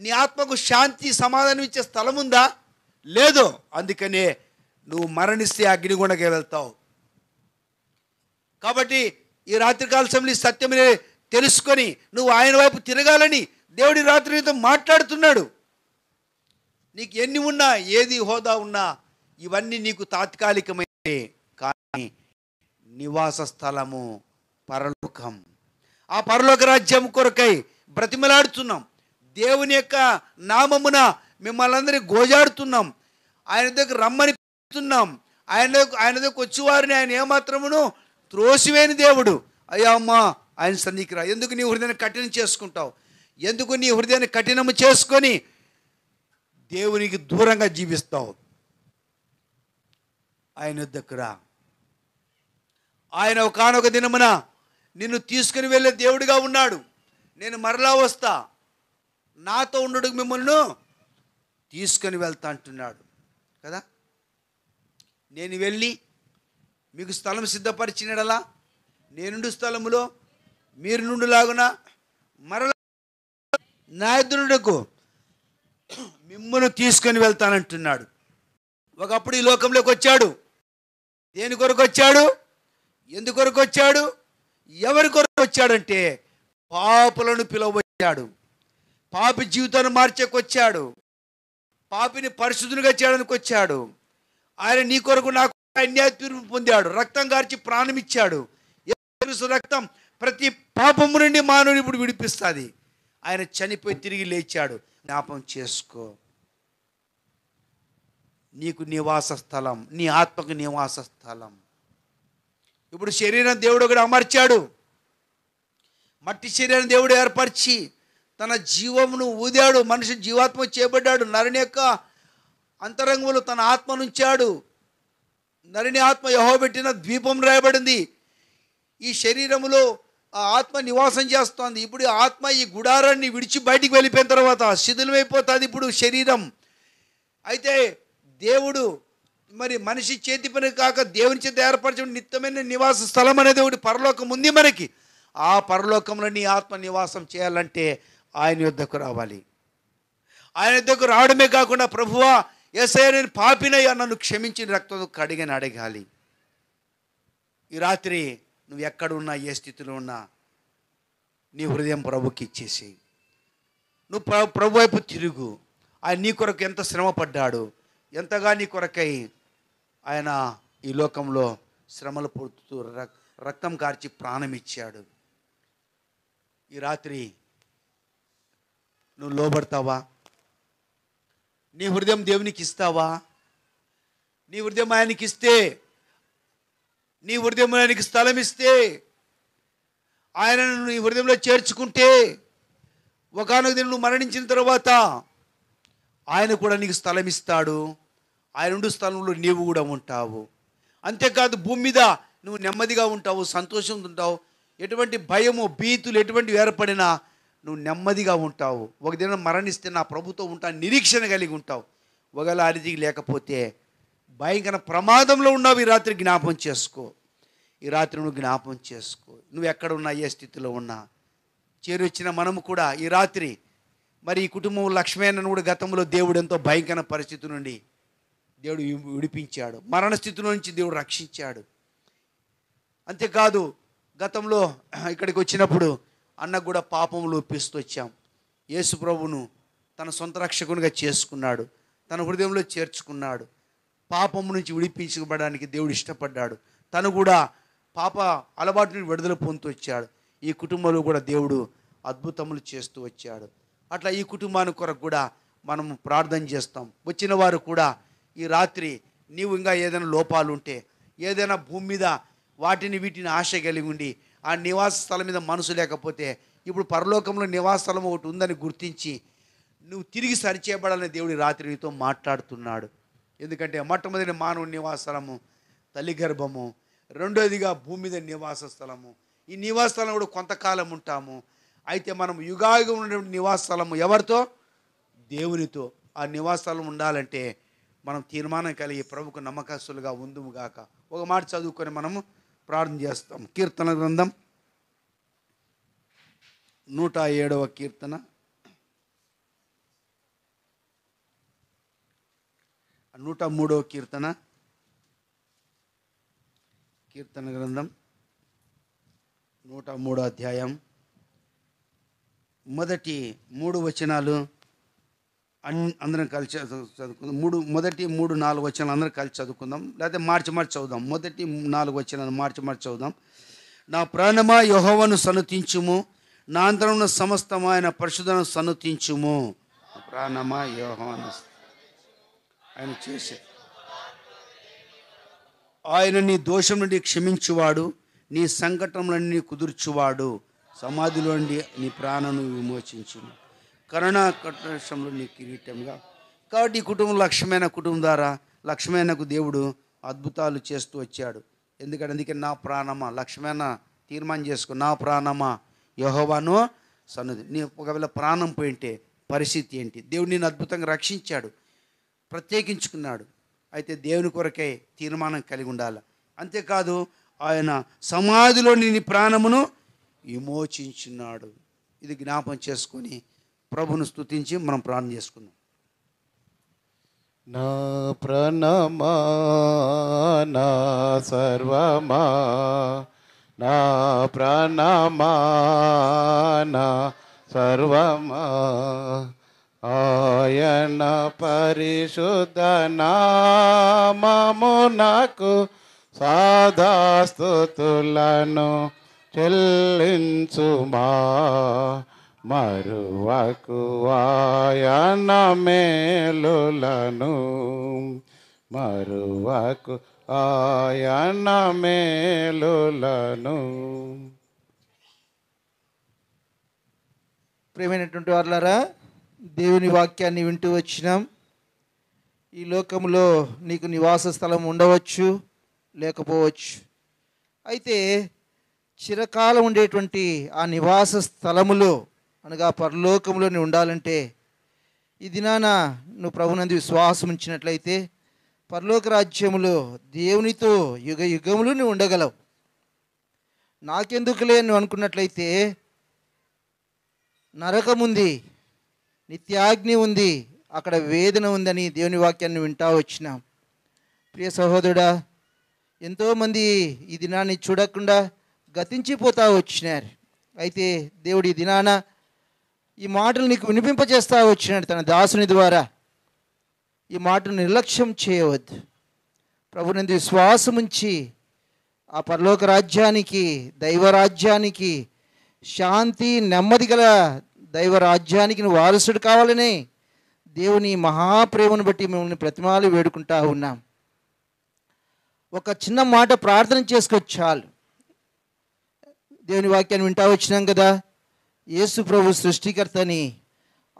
Speaker 2: నీ ఆత్మకు శాంతి సమాధానం ఇచ్చే స్థలం ఉందా? లేదు. అందుకనే నువ్వు మరణిస్తే అగ్నిగుండకే వెళ్తావు. కాబట్టి ఈ రాత్రికాల సమయంలో ఈ సత్యమే తెలుసుకొని నువ్వు ఆయన వైపు తిరగాలని దేవుడి రాత్రి నీతో మాట్లాడుతున్నాడు. నీకు ఎన్ని ఉన్నా, ఏది హోదా ఉన్నా, ఇవన్నీ నీకు తాత్కాలికమైనవి. కానీ నివాస స్థలము పరలోకం. ఆ పరలోక రాజ్యం కొరకై బ్రతిమలాడుతున్నాం. దేవుని యొక్క నామమున మిమ్మల్ని అందరినీ గోజాడుతున్నాం. ఆయన దగ్గర రమ్మని పిలుస్తున్నాం. ఆయన దగ్గరకు వచ్చేవారిని ఆయన ఏమాత్రమును త్రోసివేని దేవుడు. అయ్యా అమ్మా ఆయన సన్నిధికి రా. ఎందుకు నీ హృదయాన్ని కఠినం చేసుకుంటావు? ఎందుకు నీ హృదయాన్ని కఠినము చేసుకొని దేవునికి దూరంగా జీవిస్తావు? ఆయన దగ్గర ఆయన ఒకానొక దినమున నిన్ను తీసుకుని వెళ్ళే దేవుడిగా ఉన్నాడు. నేను మరలా వస్తా, నాతో ఉండడు మిమ్మల్ని తీసుకొని వెళ్తా అంటున్నాడు కదా. నేను వెళ్ళి మీకు స్థలం సిద్ధపరిచినడలా నేనుండు స్థలములో మీరు నుండులాగున మరలా నా ఎదురుకు మిమ్మల్ని తీసుకొని వెళ్తానంటున్నాడు. ఒకప్పుడు ఈ లోకంలోకి వచ్చాడు. దేని కొరకు వచ్చాడు? ఎందుకొరకు వచ్చాడు? ఎవరి కొరకు వచ్చాడంటే పాపులను పిలవచ్చాడు. పాపి జీవితాన్ని మార్చేకొచ్చాడు. పాపిని పరిశుద్ధునిగా చేయడానికి వచ్చాడు. ఆయన నీ కొరకు నాకు అన్యాయ తీర్పు పొందాడు. రక్తం గార్చి ప్రాణం ఇచ్చాడు. యేసు రక్తం ప్రతి పాపము నుండి మానవుని ఇప్పుడు విడిపిస్తుంది. ఆయన చనిపోయి తిరిగి లేచాడు. జ్ఞాపం చేసుకో. నీకు నివాస స్థలం, నీ ఆత్మకు నివాస స్థలం. ఇప్పుడు శరీరం దేవుడు ఒకటి అమర్చాడు. మట్టి శరీరాన్ని దేవుడు ఏర్పరిచి తన జీవమును ఊదాడు. మనిషి జీవాత్మ చేయబడ్డాడు. నరుని యొక్క అంతరంగంలో తన ఆత్మనుంచాడు. నరుని ఆత్మ యెహోవా పెట్టిన ద్వీపం రాయబడింది. ఈ శరీరములో ఆ ఆత్మ నివాసం చేస్తోంది. ఇప్పుడు ఈ ఆత్మ ఈ గుడారాన్ని విడిచి బయటికి వెళ్ళిపోయిన తర్వాత శిథిలమైపోతుంది ఇప్పుడు శరీరం. అయితే దేవుడు మరి మనిషి చేతి పని కాక దేవుని చేత ఏర్పరచిన నిత్యమైన నివాస స్థలం అనేది ఒకటి పరలోకం ఉంది మనకి. ఆ పరలోకంలో నీ ఆత్మ నివాసం చేయాలంటే ఆయన యొద్దకు రావాలి. ఆయన యొద్దకు రావడమే కాకుండా ప్రభువా యేసయ్యా నేను పాపినయ్యా నన్ను క్షమించిన రక్తంతో కడిగని అడగాలి. ఈ రాత్రి నువ్వు ఎక్కడున్నా ఏ స్థితిలో ఉన్నా నీ హృదయం ప్రభుకి ఇచ్చేసి నువ్వు ప్రభు వైపు తిరుగు. ఆయన నీ కొరకు ఎంత శ్రమ పడ్డాడు, ఎంతగా నీ కొరకై ఆయన ఈ లోకంలో శ్రమలు పొడుతూ రక్తం కార్చి ప్రాణం ఇచ్చాడు. ఈ రాత్రి నువ్వు లోబడతావా? నీ హృదయం దేవునికి ఇస్తావా? నీ హృదయం ఆయనకి ఇస్తే, నీ హృదయం ఆయనకి స్థలం ఇస్తే, ఆయనను నీ హృదయంలో చేర్చుకుంటే ఒకనొక దినం నువ్వు మరణించిన తర్వాత ఆయన కూడా నీకు స్థలం ఇస్తాడు. ఆయన ఉండు స్థలంలో నీవు కూడా ఉంటావు. అంతేకాదు భూమి మీద నువ్వు నెమ్మదిగా ఉంటావు, సంతోషంగా ఉంటావు. ఎటువంటి భయము భీతులు ఎటువంటివి ఏర్పడినా నువ్వు నెమ్మదిగా ఉంటావు. ఒక దినం మరణిస్తే నా ప్రభుతో ఉంటాను నిరీక్షణ కలిగి ఉంటావు. ఒకవేళ ఆ రీతికి లేకపోతే భయంకర ప్రమాదంలో ఉన్నావు. ఈ రాత్రి జ్ఞాపం చేసుకో. ఈ రాత్రి నువ్వు జ్ఞాపం చేసుకో. నువ్వు ఎక్కడ ఉన్నా ఏ స్థితిలో ఉన్నా చేరి వచ్చిన మనము కూడా ఈ రాత్రి మరి ఈ కుటుంబం లక్ష్మీనను కూడా గతంలో దేవుడు ఎంతో భయంకర పరిస్థితి నుండి దేవుడు విడిపించాడు. మరణ స్థితిలో నుంచి దేవుడు రక్షించాడు. అంతేకాదు గతంలో ఇక్కడికి వచ్చినప్పుడు అన్నకు కూడా పాపములు ఒప్పిస్తూ వచ్చాం. యేసు ప్రభువును తన సొంత రక్షకునిగా చేసుకున్నాడు, తన హృదయంలో చేర్చుకున్నాడు. పాపము నుంచి విడిపించబడడానికి దేవుడు ఇష్టపడ్డాడు. తను కూడా పాప అలవాటు నుండి విడుదల పొందుతూ వచ్చాడు. ఈ కుటుంబంలో కూడా దేవుడు అద్భుతములు చేస్తూ వచ్చాడు. అట్లా ఈ కుటుంబానికి కొరకు కూడా మనము ప్రార్థన చేస్తాం. వచ్చిన వారు కూడా ఈ రాత్రి నీవు ఇంకా ఏదైనా లోపాలు ఉంటే, ఏదైనా భూమి మీద వాటిని వీటిని ఆశ కలిగి ఉండి ఆ నివాస స్థలం మీద మనసు లేకపోతే ఇప్పుడు పరలోకంలో నివాస స్థలం ఒకటి ఉందని గుర్తించి నువ్వు తిరిగి సరిచేయబడాలని దేవుడి రాత్రి నీతో మాట్లాడుతున్నాడు. ఎందుకంటే మొట్టమొదటి మానవుని నివాస స్థలము తల్లి గర్భము, రెండోదిగా భూమి మీద నివాస స్థలము. ఈ నివాస స్థలం కూడా కొంతకాలం ఉంటాము. అయితే మనం యుగాయుగం ఉన్నటువంటి నివాస స్థలము ఎవరితో? దేవునితో. ఆ నివాస స్థలం ఉండాలంటే మనం తీర్మానం కలిగి ప్రభుకు నమ్మకస్తులుగా ఉందుము గాక. ఒక మాట చదువుకొని మనము ప్రార్థన చేస్తాం. కీర్తన గ్రంథం 107వ కీర్తన 103వ కీర్తన, కీర్తన గ్రంథం 103వ అధ్యాయం మొదటి 3 వచనాలు అందరం కలిసి చదువుకుందాం. మొదటి 3-4 వచనాలు అందరం కలిసి చదువుకుందాం, లేకపోతే మార్చి చదువుదాం. మొదటి 4 వచనాలు మార్చి చదువుదాం. నా ప్రాణమా యెహోవాను సన్నుతించుము, నా అంతరమున సమస్తము ఆయన పరిశుద్ధను సన్నుతించుము. ప్రాణమా యెహోవాను ఆయన చేసే ఆయన నీ దోషం నుండి క్షమించువాడు, నీ సంకటములన్నీ కుదుర్చువాడు, సమాధిలో నుండి నీ ప్రాణను విమోచించును, కరుణా కటాక్షంలో నీ కిరీటంగా. కాబట్టి ఈ కుటుంబం లక్ష్యమైన కుటుంబం ద్వారా లక్ష్మీనకు దేవుడు అద్భుతాలు చేస్తూ వచ్చాడు. అందుకే నా ప్రాణమా, లక్ష్మీన తీర్మానం చేసుకో, నా ప్రాణమా యెహోవాను సన్నిధి. నీ ఒకవేళ ప్రాణం పోయింటే పరిస్థితి ఏంటి? దేవుడు నేను అద్భుతంగా రక్షించాడు, ప్రత్యేకించుకున్నాడు. అయితే దేవుని కొరకై తీర్మానం కలిగి ఉండాలి. అంతేకాదు ఆయన సమాధిలో నీ ప్రాణమును విమోచించున్నాడు. ఇది జ్ఞాపం చేసుకొని ప్రభును స్తుతించి మనం ప్రార్థన చేసుకుందాం.
Speaker 3: నా ప్రాణమా నా సర్వమా, నా ప్రాణమా నా సర్వమా, ఆయన పరిశుద్ధ నామమునకు సదాస్తుతులను చెల్లించుమా. మరువకు ఆయన మేలులను, మరువకు ఆయన మేలులను.
Speaker 4: ప్రియమైనటువంటి వారులారా, దేవుని వాక్యాన్ని వింటూ వచ్చినాం. ఈ లోకంలో నీకు నివాస స్థలం ఉండవచ్చు, లేకపోవచ్చు. అయితే చిరకాలం ఉండేటువంటి ఆ నివాస స్థలములో అనగా పరలోకంలో నువ్వు ఉండాలంటే ఈ దినాన నువ్వు ప్రభునందు విశ్వాసం ఉంచినట్లయితే పరలోక రాజ్యములో దేవునితో యుగ యుగములు నువ్వు ఉండగలవు. నాకెందుకులే నువ్వు అనుకున్నట్లయితే నరకం ఉంది, నిత్యాగ్ని ఉంది, అక్కడ వేదన ఉందని దేవుని వాక్యాన్ని వింటా వచ్చినాం. ప్రియ సహోదరుడా, ఎంతోమంది ఈ దినాన్ని చూడకుండా గతించిపోతా వచ్చినారు. అయితే దేవుడు ఈ దినాన ఈ మాటలు నీకు వినిపింపజేస్తా వచ్చినాడు తన దాసుని ద్వారా. ఈ మాటను నిర్లక్ష్యం చేయవద్దు. ప్రభునందు విశ్వాసం ఉంచి ఆ పరలోక రాజ్యానికి, దైవరాజ్యానికి, శాంతి నెమ్మది గల దైవరాజ్యానికి నువ్వు వారసుడు కావాలనే దేవుని మహాప్రేమను బట్టి మిమ్మల్ని ప్రతిమాలు వేడుకుంటా ఉన్నాం. ఒక చిన్న మాట ప్రార్థన చేసుకోవచ్చు చాలు. దేవుని వాక్యాన్ని వింటా వచ్చినాం కదా, యేసు ప్రభు సృష్టికర్తని,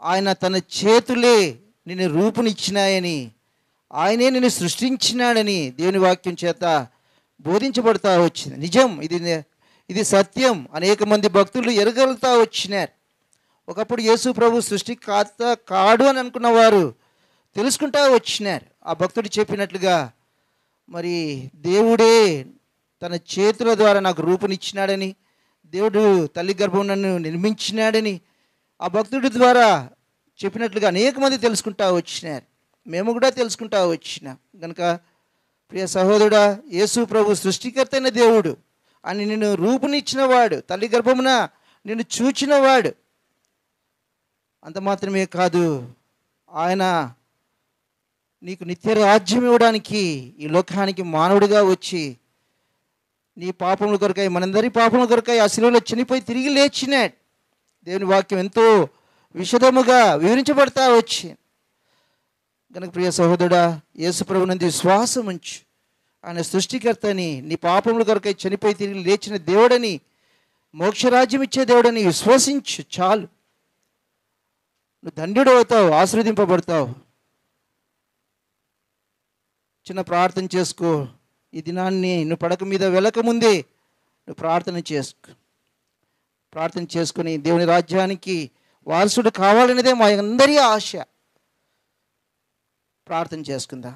Speaker 4: ఆయన తన చేతులే నిన్ను రూపునిచ్చినాయని, ఆయనే నిన్ను సృష్టించినాడని దేవుని వాక్యం చేత బోధించబడతా వచ్చింది. నిజం, ఇది సత్యం. అనేక మంది భక్తులు ఎరగలుగుతా వచ్చినారు. ఒకప్పుడు యేసు ప్రభు సృష్టికర్త కాడు అని అనుకున్నవారు తెలుసుకుంటా వచ్చినారు. ఆ భక్తుడు చెప్పినట్లుగా మరి దేవుడే తన చేతుల ద్వారా నాకు రూపునిచ్చినాడని, దేవుడు తల్లి గర్భం నన్ను నిర్మించినాడని ఆ భక్తుడి ద్వారా చెప్పినట్లుగా అనేక మంది తెలుసుకుంటా వచ్చినారు. మేము కూడా తెలుసుకుంటా వచ్చినాం. కనుక ప్రియ సహోదరుడా, యేసు ప్రభు సృష్టికర్త అయిన దేవుడు, అని నిన్ను రూపునిచ్చినవాడు, తల్లి గర్భమున నిన్ను చూచినవాడు. అంత మాత్రమే కాదు, ఆయన నీకు నిత్య రాజ్యం ఇవ్వడానికి ఈ లోకానికి మానవుడిగా వచ్చి నీ పాపముల కొరకై, మనందరి పాపముల కొరకై ఆ శిలువలో చనిపోయి తిరిగి లేచినాడు. దేవుని వాక్యం ఎంతో విశదముగా వివరించబడతా వచ్చి. కనుక ప్రియ సహోదరుడా, యేసు ప్రభునందు విశ్వాసం ఉంచు. ఆయన సృష్టికర్తని, నీ పాపముల కొరకై చనిపోయి తిరిగి లేచిన దేవుడని, మోక్షరాజ్యం ఇచ్చే దేవుడని విశ్వసించు చాలు. నువ్వు ధన్యుడు అవుతావు, ఆశీర్వదింపబడతావు. చిన్న ప్రార్థన చేసుకో. ఈ దినాన్ని నువ్వు పడక మీద వెళ్ళకముందే నువ్వు ప్రార్థన చేసుకొని దేవుని రాజ్యానికి వారసుడు కావాలనేదే మా అందరి ఆశ. ప్రార్థన చేసుకుందాం.